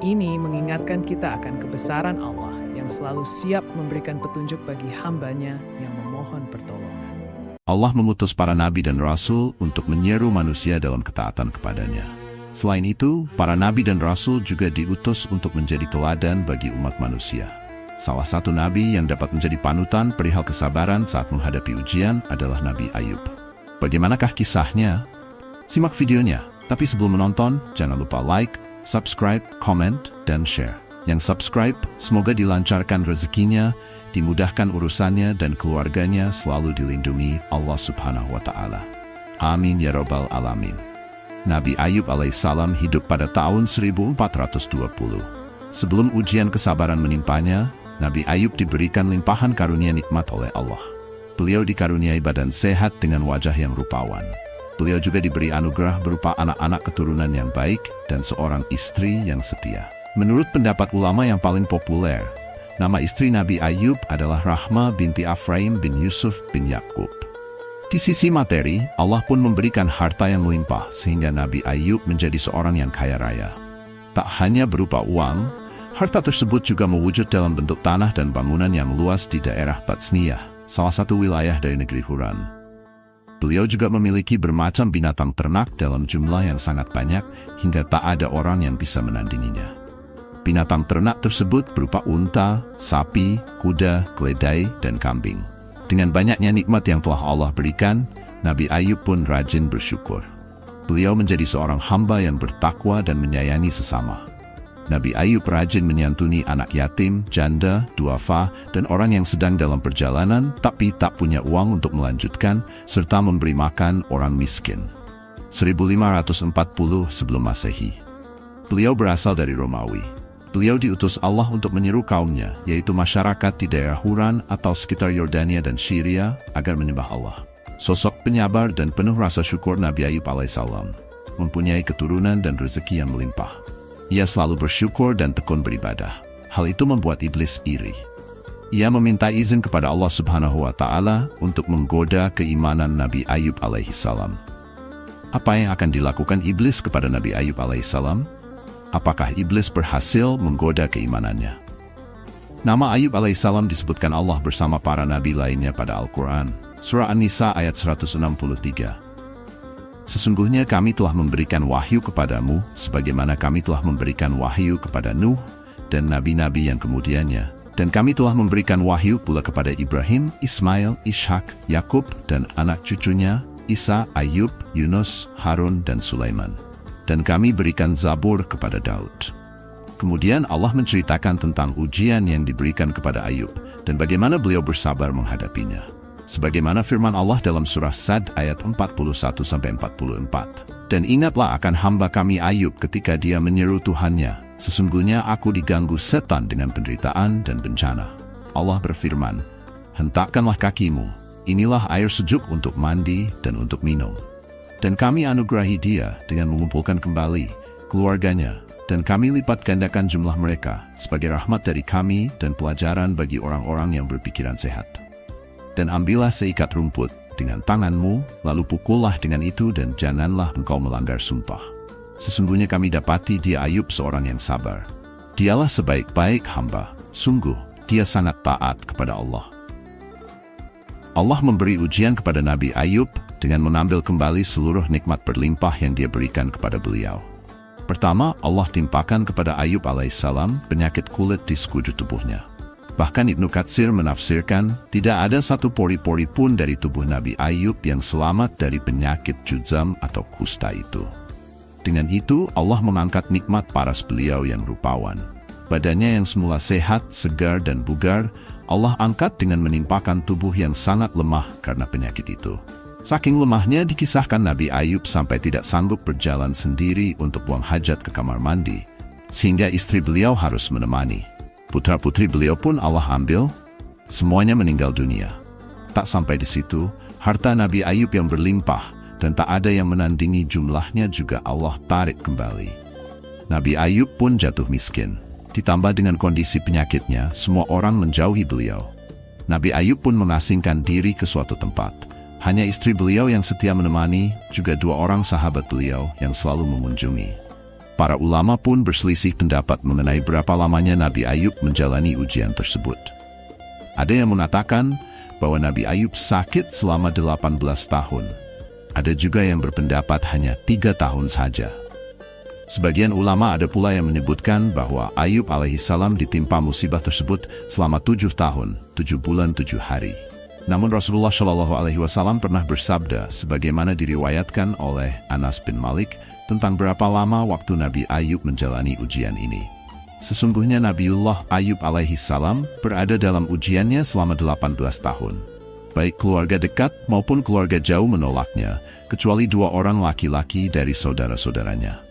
Ini mengingatkan kita akan kebesaran Allah yang selalu siap memberikan petunjuk bagi hamba-Nya yang memohon pertolongan. Allah mengutus para nabi dan rasul untuk menyeru manusia dalam ketaatan kepadanya. Selain itu, para nabi dan rasul juga diutus untuk menjadi teladan bagi umat manusia. Salah satu nabi yang dapat menjadi panutan perihal kesabaran saat menghadapi ujian adalah Nabi Ayub. Bagaimanakah kisahnya? Simak videonya. Tapi sebelum menonton, jangan lupa like, subscribe, comment, dan share. Yang subscribe, semoga dilancarkan rezekinya, dimudahkan urusannya, dan keluarganya selalu dilindungi Allah Subhanahu wa Ta'ala. Amin ya Rabbal Alamin. Nabi Ayub alaihissalam hidup pada tahun 1420. Sebelum ujian kesabaran menimpanya, Nabi Ayub diberikan limpahan karunia nikmat oleh Allah. Beliau dikaruniai badan sehat dengan wajah yang rupawan. Beliau juga diberi anugerah berupa anak-anak keturunan yang baik dan seorang istri yang setia. Menurut pendapat ulama yang paling populer, nama istri Nabi Ayub adalah Rahma binti Afraim bin Yusuf bin Yakub. Di sisi materi, Allah pun memberikan harta yang melimpah sehingga Nabi Ayub menjadi seorang yang kaya raya. Tak hanya berupa uang, harta tersebut juga mewujud dalam bentuk tanah dan bangunan yang luas di daerah Batsniyah, salah satu wilayah dari negeri Huran. Beliau juga memiliki bermacam binatang ternak dalam jumlah yang sangat banyak hingga tak ada orang yang bisa menandinginya. Binatang ternak tersebut berupa unta, sapi, kuda, keledai, dan kambing. Dengan banyaknya nikmat yang telah Allah berikan, Nabi Ayub pun rajin bersyukur. Beliau menjadi seorang hamba yang bertakwa dan menyayangi sesama. Nabi Ayub rajin menyantuni anak yatim, janda, duafa, dan orang yang sedang dalam perjalanan tapi tak punya uang untuk melanjutkan, serta memberi makan orang miskin. 1540 sebelum Masehi. Beliau berasal dari Romawi. Beliau diutus Allah untuk menyeru kaumnya, yaitu masyarakat di daerah Huran atau sekitar Yordania dan Syria, agar menyembah Allah. Sosok penyabar dan penuh rasa syukur Nabi Ayub alaihissalam, mempunyai keturunan dan rezeki yang melimpah. Ia selalu bersyukur dan tekun beribadah. Hal itu membuat iblis iri. Ia meminta izin kepada Allah Subhanahu wa Ta'ala untuk menggoda keimanan Nabi Ayub alaihissalam. Apa yang akan dilakukan iblis kepada Nabi Ayub alaihissalam? Apakah iblis berhasil menggoda keimanannya? Nama Ayub alaihissalam disebutkan Allah bersama para nabi lainnya pada Al-Quran. Surah An-Nisa ayat 163. Sesungguhnya kami telah memberikan wahyu kepadamu, sebagaimana kami telah memberikan wahyu kepada Nuh dan nabi-nabi yang kemudiannya. Dan kami telah memberikan wahyu pula kepada Ibrahim, Ismail, Ishak, Yakub, dan anak cucunya, Isa, Ayub, Yunus, Harun, dan Sulaiman. Dan kami berikan Zabur kepada Daud. Kemudian Allah menceritakan tentang ujian yang diberikan kepada Ayub dan bagaimana beliau bersabar menghadapinya. Sebagaimana firman Allah dalam surah Sad ayat 41-44. Dan ingatlah akan hamba kami Ayub ketika dia menyeru Tuhannya, sesungguhnya aku diganggu setan dengan penderitaan dan bencana. Allah berfirman, hentakkanlah kakimu, inilah air sejuk untuk mandi dan untuk minum. Dan kami anugerahi dia dengan mengumpulkan kembali keluarganya, dan kami lipat gandakan jumlah mereka sebagai rahmat dari kami dan pelajaran bagi orang-orang yang berpikiran sehat. Dan ambillah seikat rumput dengan tanganmu, lalu pukullah dengan itu dan janganlah engkau melanggar sumpah. Sesungguhnya kami dapati dia Ayub seorang yang sabar. Dialah sebaik-baik hamba, sungguh dia sangat taat kepada Allah. Allah memberi ujian kepada Nabi Ayub dengan mengambil kembali seluruh nikmat berlimpah yang dia berikan kepada beliau. Pertama, Allah timpakan kepada Ayub alaihissalam penyakit kulit di sekujur tubuhnya. Bahkan Ibnu Katsir menafsirkan, tidak ada satu pori-pori pun dari tubuh Nabi Ayub yang selamat dari penyakit juzam atau kusta itu. Dengan itu, Allah mengangkat nikmat paras beliau yang rupawan. Badannya yang semula sehat, segar, dan bugar, Allah angkat dengan menimpakan tubuh yang sangat lemah karena penyakit itu. Saking lemahnya dikisahkan Nabi Ayub sampai tidak sanggup berjalan sendiri untuk buang hajat ke kamar mandi, sehingga istri beliau harus menemani. Putra-putri beliau pun Allah ambil, semuanya meninggal dunia. Tak sampai di situ, harta Nabi Ayub yang berlimpah dan tak ada yang menandingi jumlahnya juga Allah tarik kembali. Nabi Ayub pun jatuh miskin. Ditambah dengan kondisi penyakitnya, semua orang menjauhi beliau. Nabi Ayub pun mengasingkan diri ke suatu tempat. Hanya istri beliau yang setia menemani, juga 2 orang sahabat beliau yang selalu mengunjungi. Para ulama pun berselisih pendapat mengenai berapa lamanya Nabi Ayub menjalani ujian tersebut. Ada yang mengatakan bahwa Nabi Ayub sakit selama 18 tahun. Ada juga yang berpendapat hanya 3 tahun saja. Sebagian ulama ada pula yang menyebutkan bahwa Ayub alaihissalam ditimpa musibah tersebut selama 7 tahun, 7 bulan, 7 hari. Namun Rasulullah Shallallahu Alaihi Wasallam pernah bersabda, sebagaimana diriwayatkan oleh Anas bin Malik, tentang berapa lama waktu Nabi Ayub menjalani ujian ini. Sesungguhnya Nabiullah Ayub alaihissalam berada dalam ujiannya selama 18 tahun. Baik keluarga dekat maupun keluarga jauh menolaknya, kecuali 2 orang laki-laki dari saudara-saudaranya.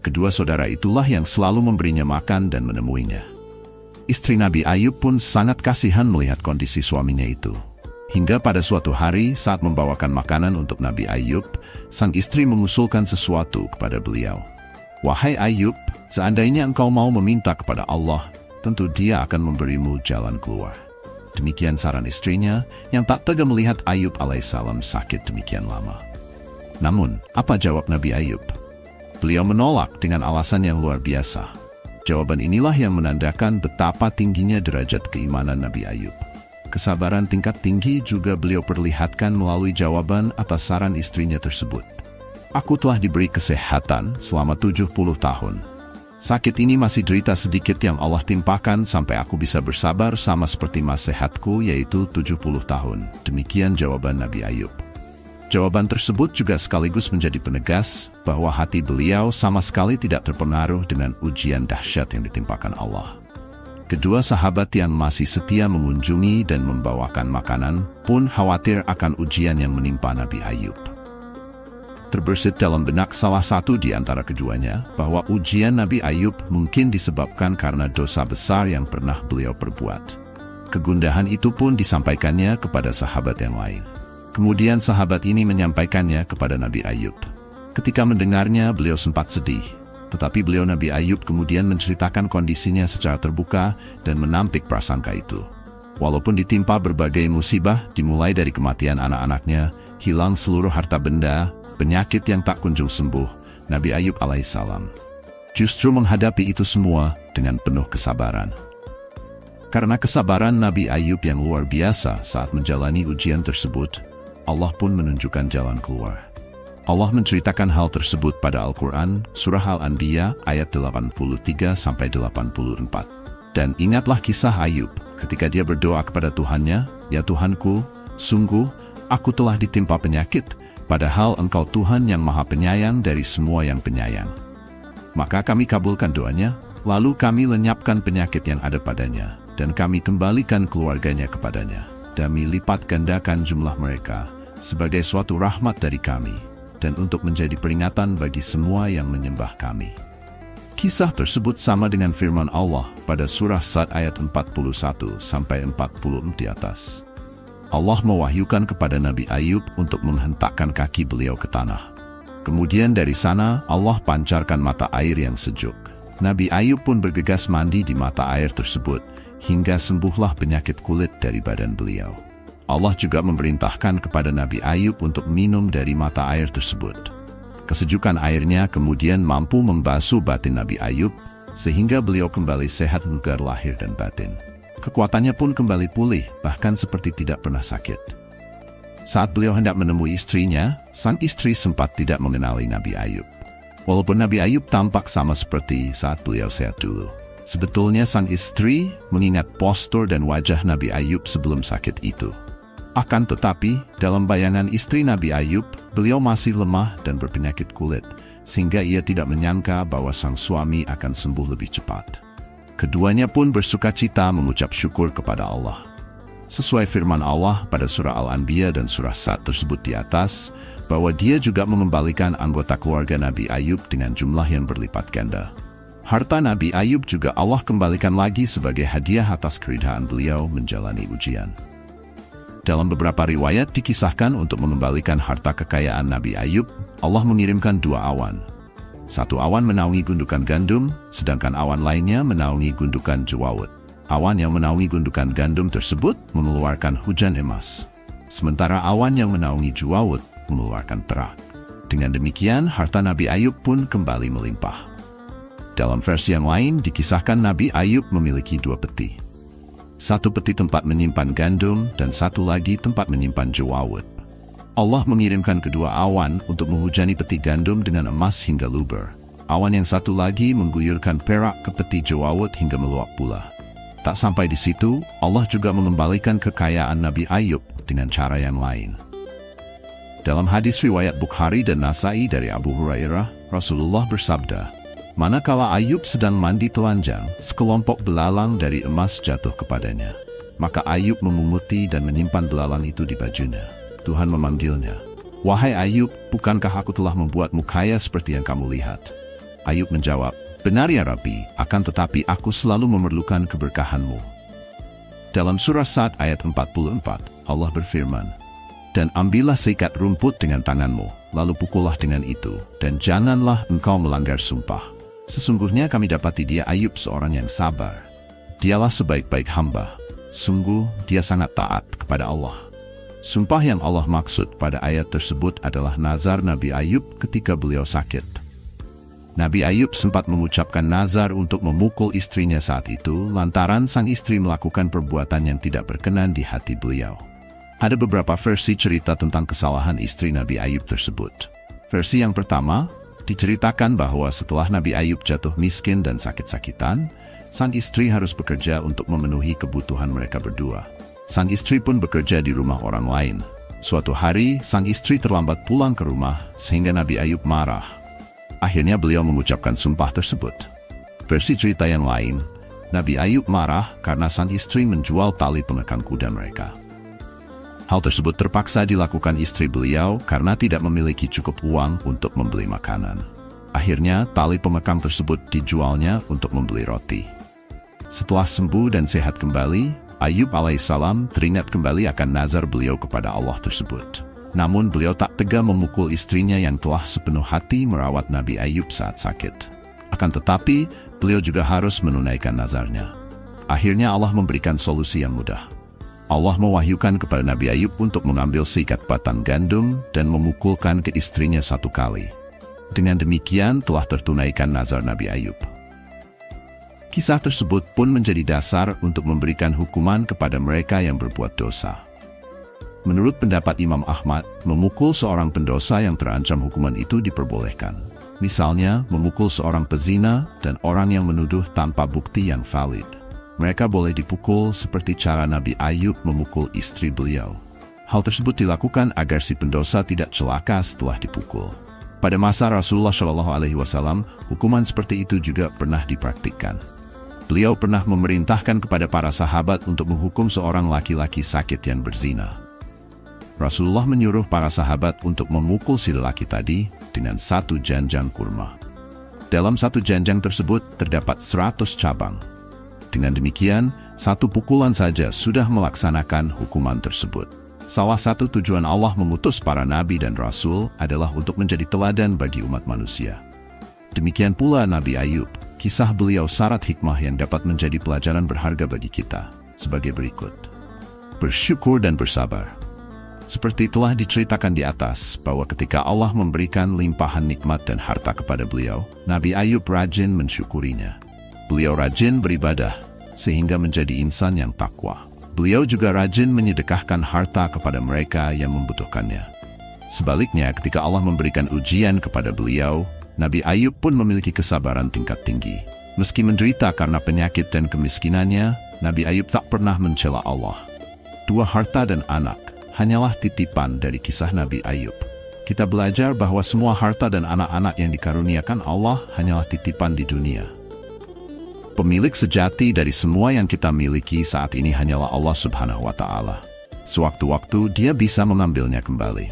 Kedua saudara itulah yang selalu memberinya makan dan menemuinya. Istri Nabi Ayub pun sangat kasihan melihat kondisi suaminya itu. Hingga pada suatu hari saat membawakan makanan untuk Nabi Ayub, sang istri mengusulkan sesuatu kepada beliau. "Wahai Ayub, seandainya engkau mau meminta kepada Allah, tentu Dia akan memberimu jalan keluar." Demikian saran istrinya yang tak tega melihat Ayub alaihissalam sakit demikian lama. Namun, apa jawab Nabi Ayub? Beliau menolak dengan alasan yang luar biasa. Jawaban inilah yang menandakan betapa tingginya derajat keimanan Nabi Ayub. Kesabaran tingkat tinggi juga beliau perlihatkan melalui jawaban atas saran istrinya tersebut. "Aku telah diberi kesehatan selama 70 tahun. Sakit ini masih derita sedikit yang Allah timpakan sampai aku bisa bersabar sama seperti mas sehatku, yaitu 70 tahun. Demikian jawaban Nabi Ayub. Jawaban tersebut juga sekaligus menjadi penegas bahwa hati beliau sama sekali tidak terpengaruh dengan ujian dahsyat yang ditimpakan Allah. Kedua sahabat yang masih setia mengunjungi dan membawakan makanan pun khawatir akan ujian yang menimpa Nabi Ayub. Terbersit dalam benak salah satu di antara keduanya bahwa ujian Nabi Ayub mungkin disebabkan karena dosa besar yang pernah beliau perbuat. Kegundahan itu pun disampaikannya kepada sahabat yang lain. Kemudian sahabat ini menyampaikannya kepada Nabi Ayub. Ketika mendengarnya, beliau sempat sedih. Tetapi beliau Nabi Ayub kemudian menceritakan kondisinya secara terbuka dan menampik prasangka itu. Walaupun ditimpa berbagai musibah, dimulai dari kematian anak-anaknya, hilang seluruh harta benda, penyakit yang tak kunjung sembuh, Nabi Ayub alaihissalam justru menghadapi itu semua dengan penuh kesabaran. Karena kesabaran Nabi Ayub yang luar biasa saat menjalani ujian tersebut, Allah pun menunjukkan jalan keluar. Allah menceritakan hal tersebut pada Al-Quran, Surah Al-Anbiya ayat 83-84. "Dan ingatlah kisah Ayub ketika dia berdoa kepada Tuhannya, 'Ya Tuhanku, sungguh aku telah ditimpa penyakit, padahal Engkau Tuhan yang Maha Penyayang dari semua yang penyayang. Maka kami kabulkan doanya, lalu kami lenyapkan penyakit yang ada padanya, dan kami kembalikan keluarganya kepadanya. Kami lipat gandakan jumlah mereka sebagai suatu rahmat dari kami, dan untuk menjadi peringatan bagi semua yang menyembah kami.'" Kisah tersebut sama dengan firman Allah pada surah Sad ayat 41-40 di atas. Allah mewahyukan kepada Nabi Ayub untuk menghentakkan kaki beliau ke tanah. Kemudian dari sana Allah pancarkan mata air yang sejuk. Nabi Ayub pun bergegas mandi di mata air tersebut, hingga sembuhlah penyakit kulit dari badan beliau. Allah juga memerintahkan kepada Nabi Ayub untuk minum dari mata air tersebut. Kesejukan airnya kemudian mampu membasuh batin Nabi Ayub, sehingga beliau kembali sehat bugar lahir dan batin. Kekuatannya pun kembali pulih, bahkan seperti tidak pernah sakit. Saat beliau hendak menemui istrinya, sang istri sempat tidak mengenali Nabi Ayub. Walaupun Nabi Ayub tampak sama seperti saat beliau sehat dulu, sebetulnya sang istri mengingat postur dan wajah Nabi Ayub sebelum sakit itu. Akan tetapi, dalam bayangan istri Nabi Ayub, beliau masih lemah dan berpenyakit kulit, sehingga ia tidak menyangka bahwa sang suami akan sembuh lebih cepat. Keduanya pun bersukacita mengucap syukur kepada Allah. Sesuai firman Allah pada surah Al-Anbiya dan surah Sad tersebut di atas, bahwa Dia juga mengembalikan anggota keluarga Nabi Ayub dengan jumlah yang berlipat ganda. Harta Nabi Ayub juga Allah kembalikan lagi sebagai hadiah atas keridhaan beliau menjalani ujian. Dalam beberapa riwayat dikisahkan untuk mengembalikan harta kekayaan Nabi Ayub, Allah mengirimkan 2 awan. Satu awan menaungi gundukan gandum, sedangkan awan lainnya menaungi gundukan jewawut. Awan yang menaungi gundukan gandum tersebut mengeluarkan hujan emas, sementara awan yang menaungi jewawut mengeluarkan perak. Dengan demikian, harta Nabi Ayub pun kembali melimpah. Dalam versi yang lain, dikisahkan Nabi Ayub memiliki 2 peti. Satu peti tempat menyimpan gandum dan satu lagi tempat menyimpan jewawut. Allah mengirimkan kedua awan untuk menghujani peti gandum dengan emas hingga luber. Awan yang satu lagi mengguyurkan perak ke peti jewawut hingga meluap pula. Tak sampai di situ, Allah juga mengembalikan kekayaan Nabi Ayub dengan cara yang lain. Dalam hadis riwayat Bukhari dan Nasai dari Abu Hurairah, Rasulullah bersabda, "Manakala Ayub sedang mandi telanjang, sekelompok belalang dari emas jatuh kepadanya. Maka Ayub memunguti dan menyimpan belalang itu di bajunya. Tuhan memanggilnya, 'Wahai Ayub, bukankah aku telah membuatmu kaya seperti yang kamu lihat?' Ayub menjawab, 'Benar ya Rabbi, akan tetapi aku selalu memerlukan keberkahanmu.'" Dalam surah Sad ayat 44, Allah berfirman, "Dan ambillah seikat rumput dengan tanganmu, lalu pukullah dengan itu, dan janganlah engkau melanggar sumpah. Sesungguhnya kami dapati dia Ayub seorang yang sabar. Dialah sebaik-baik hamba. Sungguh dia sangat taat kepada Allah." Sumpah yang Allah maksud pada ayat tersebut adalah nazar Nabi Ayub ketika beliau sakit. Nabi Ayub sempat mengucapkan nazar untuk memukul istrinya saat itu lantaran sang istri melakukan perbuatan yang tidak berkenan di hati beliau. Ada beberapa versi cerita tentang kesalahan istri Nabi Ayub tersebut. Versi yang pertama, diceritakan bahwa setelah Nabi Ayub jatuh miskin dan sakit-sakitan, sang istri harus bekerja untuk memenuhi kebutuhan mereka berdua. Sang istri pun bekerja di rumah orang lain. Suatu hari, sang istri terlambat pulang ke rumah sehingga Nabi Ayub marah. Akhirnya beliau mengucapkan sumpah tersebut. Versi cerita yang lain, Nabi Ayub marah karena sang istri menjual tali pengekang kuda mereka. Hal tersebut terpaksa dilakukan istri beliau karena tidak memiliki cukup uang untuk membeli makanan. Akhirnya, tali pengekang tersebut dijualnya untuk membeli roti. Setelah sembuh dan sehat kembali, Ayub alaihissalam teringat kembali akan nazar beliau kepada Allah tersebut. Namun beliau tak tega memukul istrinya yang telah sepenuh hati merawat Nabi Ayub saat sakit. Akan tetapi, beliau juga harus menunaikan nazarnya. Akhirnya Allah memberikan solusi yang mudah. Allah mewahyukan kepada Nabi Ayub untuk mengambil seikat batang gandum dan memukulkan ke istrinya 1 kali. Dengan demikian telah tertunaikan nazar Nabi Ayub. Kisah tersebut pun menjadi dasar untuk memberikan hukuman kepada mereka yang berbuat dosa. Menurut pendapat Imam Ahmad, memukul seorang pendosa yang terancam hukuman itu diperbolehkan. Misalnya, memukul seorang pezina dan orang yang menuduh tanpa bukti yang valid. Mereka boleh dipukul seperti cara Nabi Ayub memukul istri beliau. Hal tersebut dilakukan agar si pendosa tidak celaka setelah dipukul. Pada masa Rasulullah SAW, hukuman seperti itu juga pernah dipraktikkan. Beliau pernah memerintahkan kepada para sahabat untuk menghukum seorang laki-laki sakit yang berzina. Rasulullah menyuruh para sahabat untuk memukul si lelaki tadi dengan 1 janjang kurma. Dalam 1 janjang tersebut terdapat 100 cabang. Dengan demikian, 1 pukulan saja sudah melaksanakan hukuman tersebut. Salah satu tujuan Allah mengutus para nabi dan rasul adalah untuk menjadi teladan bagi umat manusia. Demikian pula Nabi Ayub. Kisah beliau syarat hikmah yang dapat menjadi pelajaran berharga bagi kita sebagai berikut. Bersyukur dan bersabar. Seperti telah diceritakan di atas bahwa ketika Allah memberikan limpahan nikmat dan harta kepada beliau, Nabi Ayub rajin mensyukurinya. Beliau rajin beribadah sehingga menjadi insan yang takwa. Beliau juga rajin menyedekahkan harta kepada mereka yang membutuhkannya. Sebaliknya, ketika Allah memberikan ujian kepada beliau, Nabi Ayub pun memiliki kesabaran tingkat tinggi. Meski menderita karena penyakit dan kemiskinannya, Nabi Ayub tak pernah mencela Allah. 2 harta dan anak hanyalah titipan dari kisah Nabi Ayub. Kita belajar bahwa semua harta dan anak-anak yang dikaruniakan Allah hanyalah titipan di dunia. Pemilik sejati dari semua yang kita miliki saat ini hanyalah Allah Subhanahu wa Ta'ala. Sewaktu-waktu Dia bisa mengambilnya kembali.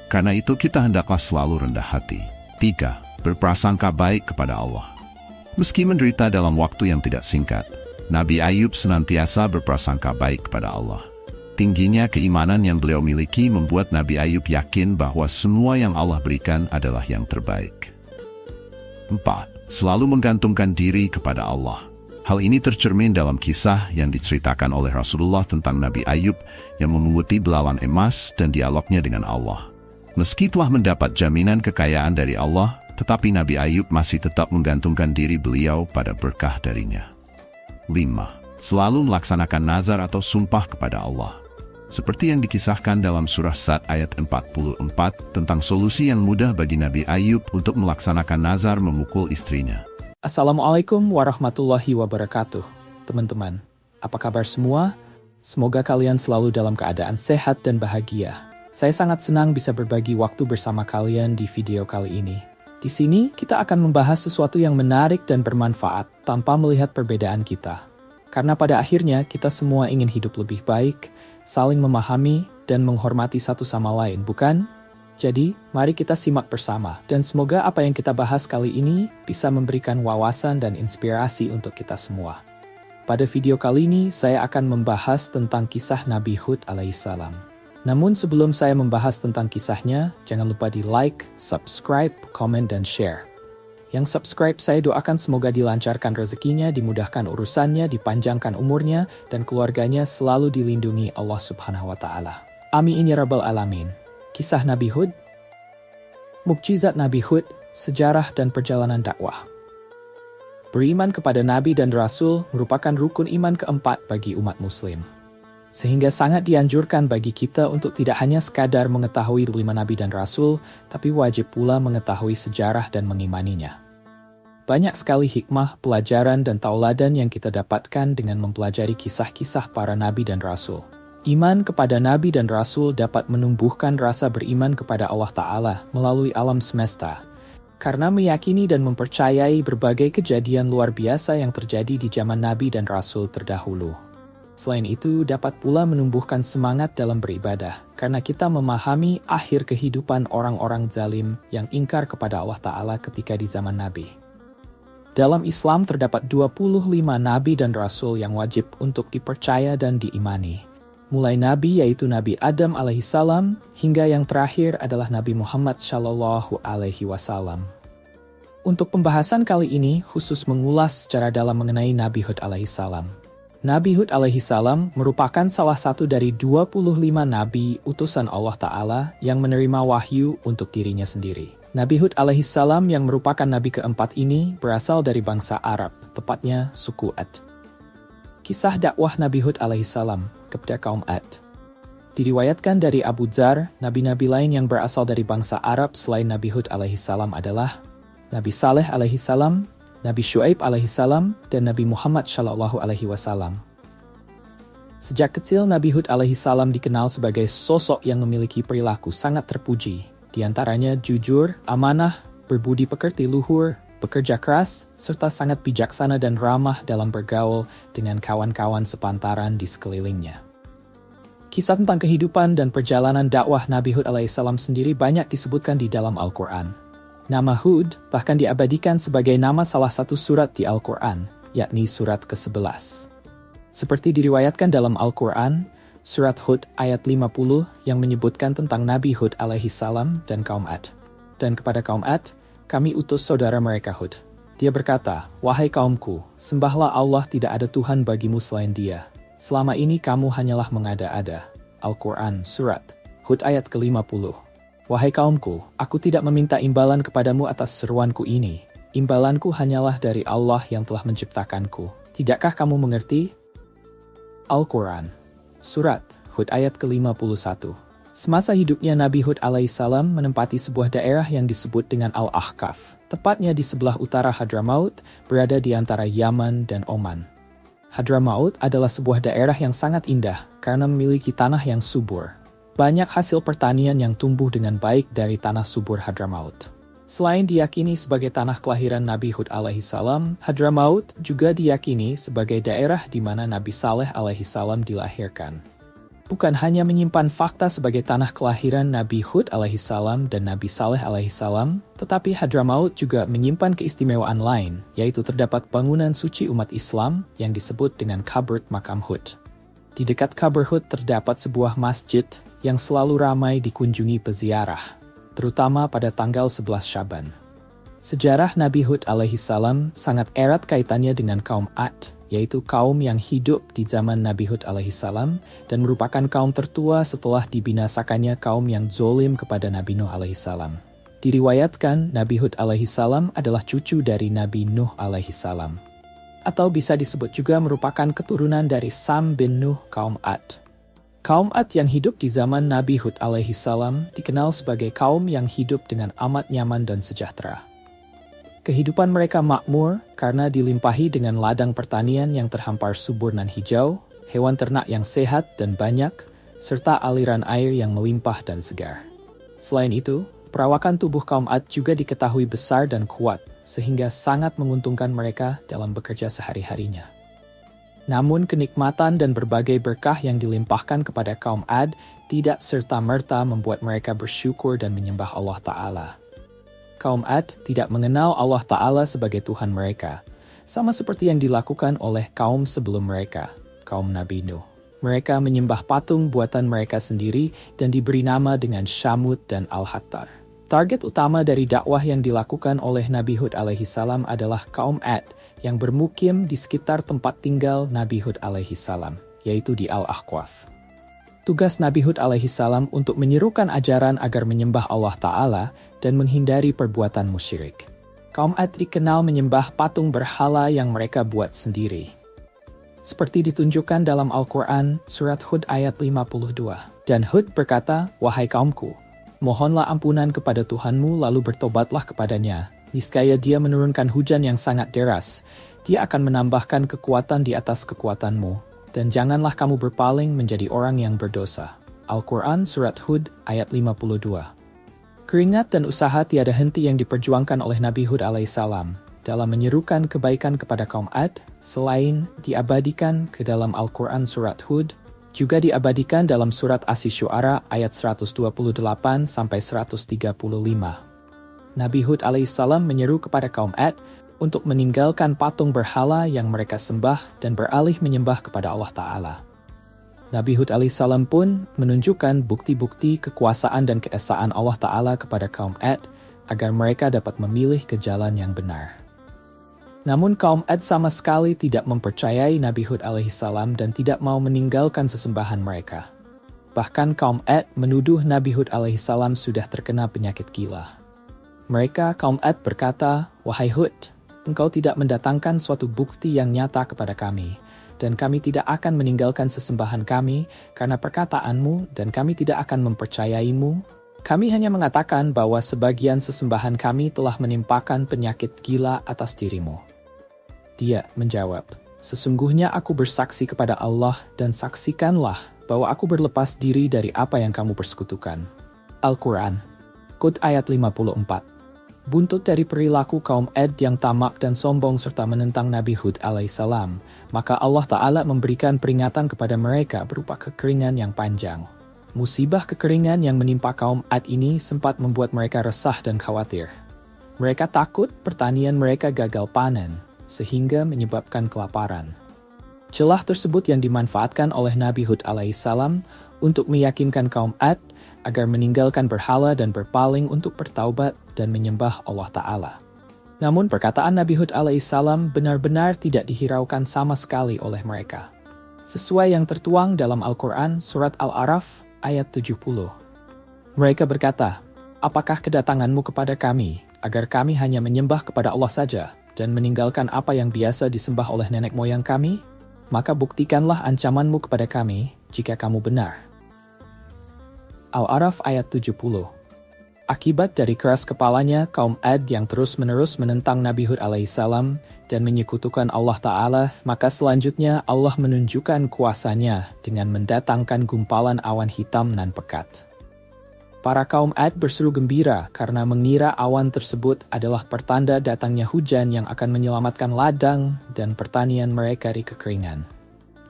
Karena itu kita hendaklah selalu rendah hati. 3. Berprasangka baik kepada Allah. Meski menderita dalam waktu yang tidak singkat, Nabi Ayub senantiasa berprasangka baik kepada Allah. Tingginya keimanan yang beliau miliki membuat Nabi Ayub yakin bahwa semua yang Allah berikan adalah yang terbaik. 4. Selalu menggantungkan diri kepada Allah. Hal ini tercermin dalam kisah yang diceritakan oleh Rasulullah tentang Nabi Ayub yang memunguti belalang emas dan dialognya dengan Allah. Meski telah mendapat jaminan kekayaan dari Allah, tetapi Nabi Ayub masih tetap menggantungkan diri beliau pada berkah darinya. 5. Selalu melaksanakan nazar atau sumpah kepada Allah. Seperti yang dikisahkan dalam surah Sad ayat 44 tentang solusi yang mudah bagi Nabi Ayub untuk melaksanakan nazar memukul istrinya. Assalamualaikum warahmatullahi wabarakatuh. Teman-teman, apa kabar semua? Semoga kalian selalu dalam keadaan sehat dan bahagia. Saya sangat senang bisa berbagi waktu bersama kalian di video kali ini. Di sini, kita akan membahas sesuatu yang menarik dan bermanfaat tanpa melihat perbedaan kita. Karena pada akhirnya, kita semua ingin hidup lebih baik, saling memahami, dan menghormati satu sama lain, bukan? Jadi, mari kita simak bersama, dan semoga apa yang kita bahas kali ini bisa memberikan wawasan dan inspirasi untuk kita semua. Pada video kali ini, saya akan membahas tentang kisah Nabi Hud alaihissalam. Namun sebelum saya membahas tentang kisahnya, jangan lupa di like, subscribe, komen, dan share. Yang subscribe saya doakan semoga dilancarkan rezekinya, dimudahkan urusannya, dipanjangkan umurnya, dan keluarganya selalu dilindungi Allah Subhanahu wa Ta'ala. Amin ya Rabbal Alamin. Kisah Nabi Hud, mukjizat Nabi Hud, sejarah dan perjalanan dakwah. Beriman kepada Nabi dan Rasul merupakan rukun iman keempat bagi umat Muslim. Sehingga sangat dianjurkan bagi kita untuk tidak hanya sekadar mengetahui 5 Nabi dan Rasul, tapi wajib pula mengetahui sejarah dan mengimaninya. Banyak sekali hikmah, pelajaran, dan tauladan yang kita dapatkan dengan mempelajari kisah-kisah para Nabi dan Rasul. Iman kepada Nabi dan Rasul dapat menumbuhkan rasa beriman kepada Allah Ta'ala melalui alam semesta, karena meyakini dan mempercayai berbagai kejadian luar biasa yang terjadi di zaman Nabi dan Rasul terdahulu. Selain itu, dapat pula menumbuhkan semangat dalam beribadah, karena kita memahami akhir kehidupan orang-orang zalim yang ingkar kepada Allah Ta'ala ketika di zaman Nabi. Dalam Islam terdapat 25 Nabi dan Rasul yang wajib untuk dipercaya dan diimani. Mulai Nabi yaitu Nabi Adam alaihissalam hingga yang terakhir adalah Nabi Muhammad shallallahu alaihi wasallam. Untuk pembahasan kali ini khusus mengulas secara dalam mengenai Nabi Hud alaihissalam. Nabi Hud alaihissalam merupakan salah satu dari 25 Nabi utusan Allah Ta'ala yang menerima wahyu untuk dirinya sendiri. Nabi Hud alaihissalam yang merupakan Nabi keempat ini berasal dari bangsa Arab, tepatnya suku Ad. Kisah dakwah Nabi Hud alaihissalam kepada kaum Ad. Diriwayatkan dari Abu Dzar, nabi-nabi lain yang berasal dari bangsa Arab selain Nabi Hud alaihissalam adalah Nabi Saleh alaihissalam, Nabi Syuaib alaihissalam, dan Nabi Muhammad shallallahu alaihi wasallam. Sejak kecil Nabi Hud alaihissalam dikenal sebagai sosok yang memiliki perilaku sangat terpuji, di antaranya jujur, amanah, berbudi pekerti luhur, bekerja keras, serta sangat bijaksana dan ramah dalam bergaul dengan kawan-kawan sepantaran di sekelilingnya. Kisah tentang kehidupan dan perjalanan dakwah Nabi Hud alaihissalam sendiri banyak disebutkan di dalam Al-Quran. Nama Hud bahkan diabadikan sebagai nama salah satu surat di Al-Quran, yakni surat ke-11. Seperti diriwayatkan dalam Al-Quran, surat Hud ayat 50 yang menyebutkan tentang Nabi Hud alaihissalam dan kaum Ad. Dan kepada kaum Ad, kami utus saudara mereka Hud. Dia berkata, "Wahai kaumku, sembahlah Allah, tidak ada Tuhan bagimu selain Dia. Selama ini kamu hanyalah mengada-ada." Al-Quran Surat Hud ayat ke-50. Wahai kaumku, aku tidak meminta imbalan kepadamu atas seruanku ini. Imbalanku hanyalah dari Allah yang telah menciptakanku. Tidakkah kamu mengerti? Al-Quran Surat Hud ayat ke-51. Semasa hidupnya Nabi Hud alaihissalam menempati sebuah daerah yang disebut dengan Al-Ahqaf, tepatnya di sebelah utara Hadramaut, berada di antara Yaman dan Oman. Hadramaut adalah sebuah daerah yang sangat indah karena memiliki tanah yang subur. Banyak hasil pertanian yang tumbuh dengan baik dari tanah subur Hadramaut. Selain diyakini sebagai tanah kelahiran Nabi Hud alaihissalam, Hadramaut juga diyakini sebagai daerah di mana Nabi Saleh alaihissalam dilahirkan. Bukan hanya menyimpan fakta sebagai tanah kelahiran Nabi Hud alaihissalam dan Nabi Saleh alaihissalam, tetapi Hadramaut juga menyimpan keistimewaan lain, yaitu terdapat bangunan suci umat Islam yang disebut dengan Qabr Makam Hud. Di dekat Qabr Hud terdapat sebuah masjid yang selalu ramai dikunjungi peziarah, terutama pada tanggal 11 Syaban. Sejarah Nabi Hud alaihissalam sangat erat kaitannya dengan kaum Ad, yaitu kaum yang hidup di zaman Nabi Hud alaihissalam dan merupakan kaum tertua setelah dibinasakannya kaum yang zolim kepada Nabi Nuh alaihissalam. Diriwayatkan Nabi Hud alaihissalam adalah cucu dari Nabi Nuh alaihissalam, atau bisa disebut juga merupakan keturunan dari Sam bin Nuh kaum Ad. Kaum Ad yang hidup di zaman Nabi Hud alaihissalam dikenal sebagai kaum yang hidup dengan amat nyaman dan sejahtera. Kehidupan mereka makmur karena dilimpahi dengan ladang pertanian yang terhampar subur dan hijau, hewan ternak yang sehat dan banyak, serta aliran air yang melimpah dan segar. Selain itu, perawakan tubuh kaum Ad juga diketahui besar dan kuat, sehingga sangat menguntungkan mereka dalam bekerja sehari-harinya. Namun kenikmatan dan berbagai berkah yang dilimpahkan kepada kaum Ad tidak serta-merta membuat mereka bersyukur dan menyembah Allah Ta'ala. Kaum Ad tidak mengenal Allah Ta'ala sebagai Tuhan mereka, sama seperti yang dilakukan oleh kaum sebelum mereka, kaum Nabi Nuh. Mereka menyembah patung buatan mereka sendiri dan diberi nama dengan Syamud dan Al-Hattar. Target utama dari dakwah yang dilakukan oleh Nabi Hud alaihissalam adalah kaum Ad yang bermukim di sekitar tempat tinggal Nabi Hud alaihissalam, yaitu di Al-Ahqaf. Tugas Nabi Hud alaihissalam untuk menyerukan ajaran agar menyembah Allah Ta'ala dan menghindari perbuatan musyrik. Kaum Ad dikenal menyembah patung berhala yang mereka buat sendiri. Seperti ditunjukkan dalam Al-Quran, surat Hud ayat 52. Dan Hud berkata, "Wahai kaumku, mohonlah ampunan kepada Tuhanmu lalu bertobatlah kepadanya. Niscaya dia menurunkan hujan yang sangat deras. Dia akan menambahkan kekuatan di atas kekuatanmu. Dan janganlah kamu berpaling menjadi orang yang berdosa." Al-Quran Surat Hud ayat 52. Keringat dan usaha tiada henti yang diperjuangkan oleh Nabi Hud alaihissalam dalam menyerukan kebaikan kepada kaum Ad, selain diabadikan ke dalam Al-Quran Surat Hud, juga diabadikan dalam Surat Asy-Syu'ara ayat 128-135. Nabi Hud alaihissalam menyeru kepada kaum Ad untuk meninggalkan patung berhala yang mereka sembah dan beralih menyembah kepada Allah Ta'ala. Nabi Hud alaihissalam pun menunjukkan bukti-bukti kekuasaan dan keesaan Allah Ta'ala kepada kaum Ad agar mereka dapat memilih ke jalan yang benar. Namun kaum Ad sama sekali tidak mempercayai Nabi Hud alaihissalam dan tidak mau meninggalkan sesembahan mereka. Bahkan kaum Ad menuduh Nabi Hud alaihissalam sudah terkena penyakit gila. Mereka, kaum Ad, berkata, "Wahai Hud, engkau tidak mendatangkan suatu bukti yang nyata kepada kami, dan kami tidak akan meninggalkan sesembahan kami karena perkataanmu, dan kami tidak akan mempercayaimu. Kami hanya mengatakan bahwa sebagian sesembahan kami telah menimpakan penyakit gila atas dirimu." Dia menjawab, "Sesungguhnya aku bersaksi kepada Allah dan saksikanlah bahwa aku berlepas diri dari apa yang kamu persekutukan." Al-Quran, Hud ayat 54. Buntut dari perilaku kaum Ad yang tamak dan sombong serta menentang Nabi Hud alaihissalam, maka Allah Ta'ala memberikan peringatan kepada mereka berupa kekeringan yang panjang. Musibah kekeringan yang menimpa kaum Ad ini sempat membuat mereka resah dan khawatir. Mereka takut pertanian mereka gagal panen, sehingga menyebabkan kelaparan. Celah tersebut yang dimanfaatkan oleh Nabi Hud alaihissalam untuk meyakinkan kaum Ad agar meninggalkan berhala dan berpaling untuk bertaubat dan menyembah Allah Ta'ala. Namun perkataan Nabi Hud alaihissalam benar-benar tidak dihiraukan sama sekali oleh mereka. Sesuai yang tertuang dalam Al-Quran Surat Al-A'raf ayat 70. Mereka berkata, "Apakah kedatanganmu kepada kami agar kami hanya menyembah kepada Allah saja dan meninggalkan apa yang biasa disembah oleh nenek moyang kami? Maka buktikanlah ancamanmu kepada kami jika kamu benar." Al-A'raf ayat 70. Akibat dari keras kepalanya kaum Ad yang terus-menerus menentang Nabi Hud alaihissalam dan menyekutukan Allah Ta'ala, maka selanjutnya Allah menunjukkan kuasanya dengan mendatangkan gumpalan awan hitam nan pekat. Para kaum Ad berseru gembira karena mengira awan tersebut adalah pertanda datangnya hujan yang akan menyelamatkan ladang dan pertanian mereka dari kekeringan.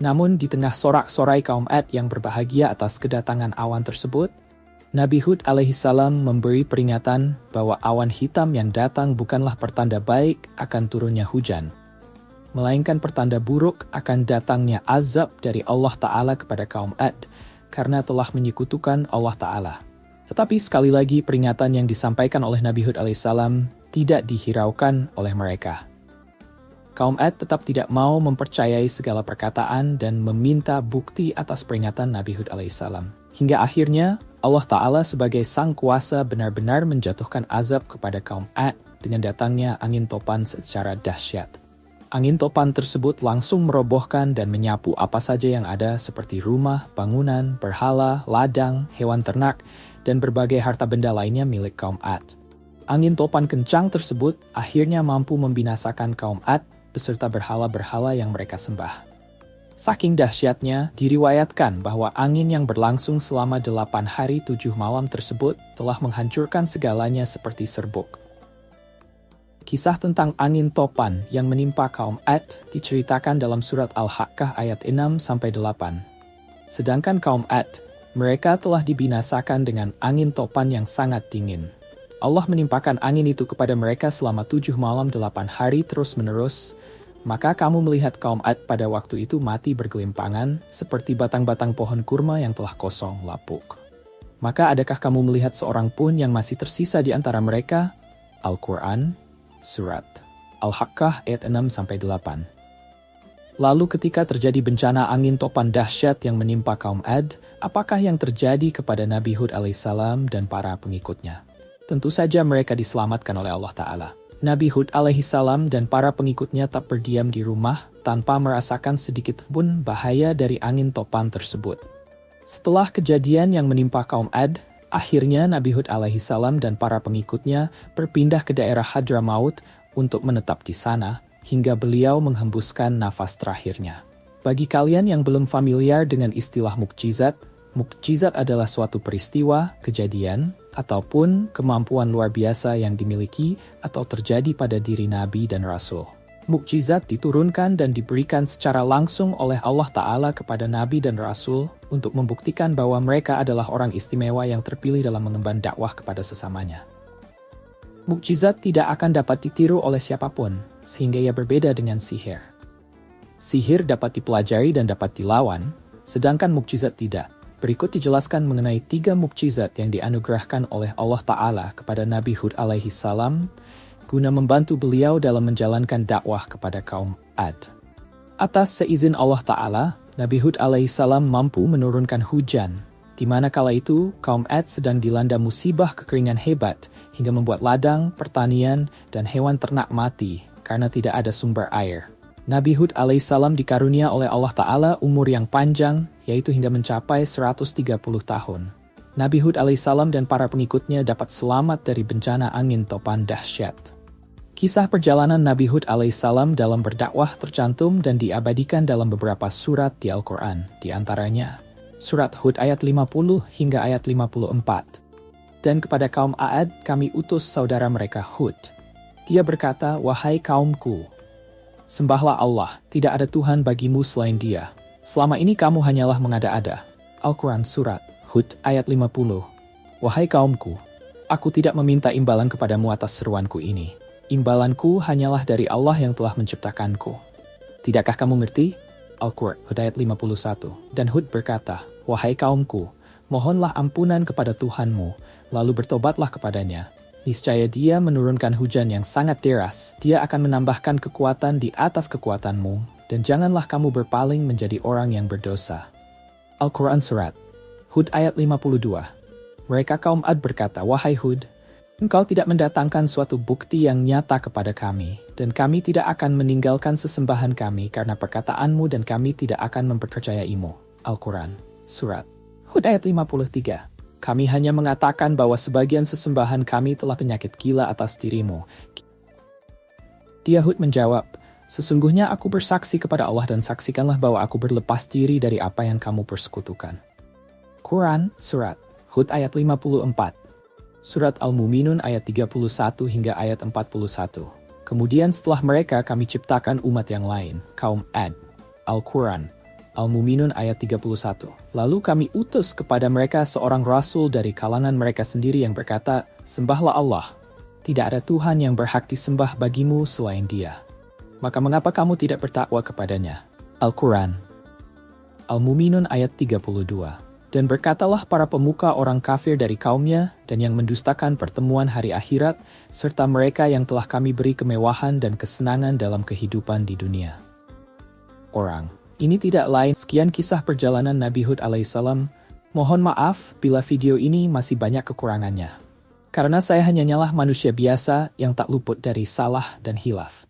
Namun di tengah sorak-sorai kaum Ad yang berbahagia atas kedatangan awan tersebut, Nabi Hud alaihissalam memberi peringatan bahwa awan hitam yang datang bukanlah pertanda baik akan turunnya hujan, melainkan pertanda buruk akan datangnya azab dari Allah Ta'ala kepada kaum Ad karena telah menyekutukan Allah Ta'ala. Tetapi sekali lagi peringatan yang disampaikan oleh Nabi Hud alaihissalam tidak dihiraukan oleh mereka. Kaum Ad tetap tidak mau mempercayai segala perkataan dan meminta bukti atas peringatan Nabi Hud alaihissalam. Hingga akhirnya Allah Ta'ala sebagai sang kuasa benar-benar menjatuhkan azab kepada kaum Ad dengan datangnya angin topan secara dahsyat. Angin topan tersebut langsung merobohkan dan menyapu apa saja yang ada seperti rumah, bangunan, berhala, ladang, hewan ternak, dan berbagai harta benda lainnya milik kaum Ad. Angin topan kencang tersebut akhirnya mampu membinasakan kaum Ad beserta berhala-berhala yang mereka sembah. Saking dahsyatnya, diriwayatkan bahwa angin yang berlangsung selama 8 hari 7 malam tersebut telah menghancurkan segalanya seperti serbuk. Kisah tentang angin topan yang menimpa kaum Ad diceritakan dalam surat Al-Haqqah ayat 6-8. Sedangkan kaum Ad, mereka telah dibinasakan dengan angin topan yang sangat dingin. Allah menimpakan angin itu kepada mereka selama 7 malam 8 hari terus-menerus, maka kamu melihat kaum Ad pada waktu itu mati bergelimpangan seperti batang-batang pohon kurma yang telah kosong lapuk. Maka adakah kamu melihat seorang pun yang masih tersisa di antara mereka? Al-Quran Surat Al-Haqqah ayat 6-8. Lalu ketika terjadi bencana angin topan dahsyat yang menimpa kaum Ad, apakah yang terjadi kepada Nabi Hud alaihissalam dan para pengikutnya? Tentu saja mereka diselamatkan oleh Allah Ta'ala. Nabi Hud alaihissalam dan para pengikutnya tak berdiam di rumah tanpa merasakan sedikit pun bahaya dari angin topan tersebut. Setelah kejadian yang menimpa kaum Ad, akhirnya Nabi Hud alaihissalam dan para pengikutnya berpindah ke daerah Hadramaut untuk menetap di sana hingga beliau menghembuskan nafas terakhirnya. Bagi kalian yang belum familiar dengan istilah mukjizat, mukjizat adalah suatu peristiwa, kejadian, ataupun kemampuan luar biasa yang dimiliki atau terjadi pada diri Nabi dan Rasul. Mukjizat diturunkan dan diberikan secara langsung oleh Allah Ta'ala kepada Nabi dan Rasul untuk membuktikan bahwa mereka adalah orang istimewa yang terpilih dalam mengemban dakwah kepada sesamanya. Mukjizat tidak akan dapat ditiru oleh siapapun, sehingga ia berbeda dengan sihir. Sihir dapat dipelajari dan dapat dilawan, sedangkan mukjizat tidak. Berikut dijelaskan mengenai 3 mukjizat yang dianugerahkan oleh Allah Ta'ala kepada Nabi Hud alaihissalam guna membantu beliau dalam menjalankan dakwah kepada kaum Ad. Atas seizin Allah Ta'ala, Nabi Hud alaihissalam mampu menurunkan hujan, di mana kala itu kaum Ad sedang dilanda musibah kekeringan hebat hingga membuat ladang, pertanian, dan hewan ternak mati karena tidak ada sumber air. Nabi Hud alaihissalam dikarunia oleh Allah Ta'ala umur yang panjang, yaitu hingga mencapai 130 tahun. Nabi Hud alaihissalam dan para pengikutnya dapat selamat dari bencana angin topan dahsyat. Kisah perjalanan Nabi Hud alaihissalam dalam berdakwah tercantum dan diabadikan dalam beberapa surat di Al-Quran, di antaranya Surat Hud ayat 50 hingga ayat 54. Dan kepada kaum Ad kami utus saudara mereka Hud. Dia berkata, "Wahai kaumku, sembahlah Allah, tidak ada Tuhan bagimu selain Dia. Selama ini kamu hanyalah mengada-ada." Al-Quran Surat Hud ayat 50. Wahai kaumku, aku tidak meminta imbalan kepadamu atas seruanku ini. Imbalanku hanyalah dari Allah yang telah menciptakanku. Tidakkah kamu mengerti? Al-Quran Hud ayat 51. Dan Hud berkata, "Wahai kaumku, mohonlah ampunan kepada Tuhanmu, lalu bertobatlah kepadanya. Niscaya Dia menurunkan hujan yang sangat deras. Dia akan menambahkan kekuatan di atas kekuatanmu, dan janganlah kamu berpaling menjadi orang yang berdosa." Al-Quran Surat Hud ayat 52. Mereka kaum Ad berkata, "Wahai Hud, engkau tidak mendatangkan suatu bukti yang nyata kepada kami, dan kami tidak akan meninggalkan sesembahan kami karena perkataanmu dan kami tidak akan mempercayaimu." Al-Quran Surat Hud ayat 53. Kami hanya mengatakan bahwa sebagian sesembahan kami telah penyakit gila atas dirimu. Dia Hud menjawab, "Sesungguhnya aku bersaksi kepada Allah dan saksikanlah bahwa aku berlepas diri dari apa yang kamu persekutukan." Quran Surat Hud ayat 54. Surat Al-Muminun ayat 31 hingga ayat 41. Kemudian setelah mereka kami ciptakan umat yang lain, kaum Ad. Al-Quran. Al-Muminun ayat 31. Lalu kami utus kepada mereka seorang rasul dari kalangan mereka sendiri yang berkata, sembahlah Allah. Tidak ada Tuhan yang berhak disembah bagimu selain Dia. Maka mengapa kamu tidak bertakwa kepadanya? Al-Quran. Al-Muminun ayat 32. Dan berkatalah para pemuka orang kafir dari kaumnya dan yang mendustakan pertemuan hari akhirat, serta mereka yang telah kami beri kemewahan dan kesenangan dalam kehidupan di dunia. Orang. Ini tidak lain sekian kisah perjalanan Nabi Hud alaihissalam. Mohon maaf bila video ini masih banyak kekurangannya. Karena saya hanyalah manusia biasa yang tak luput dari salah dan hilaf.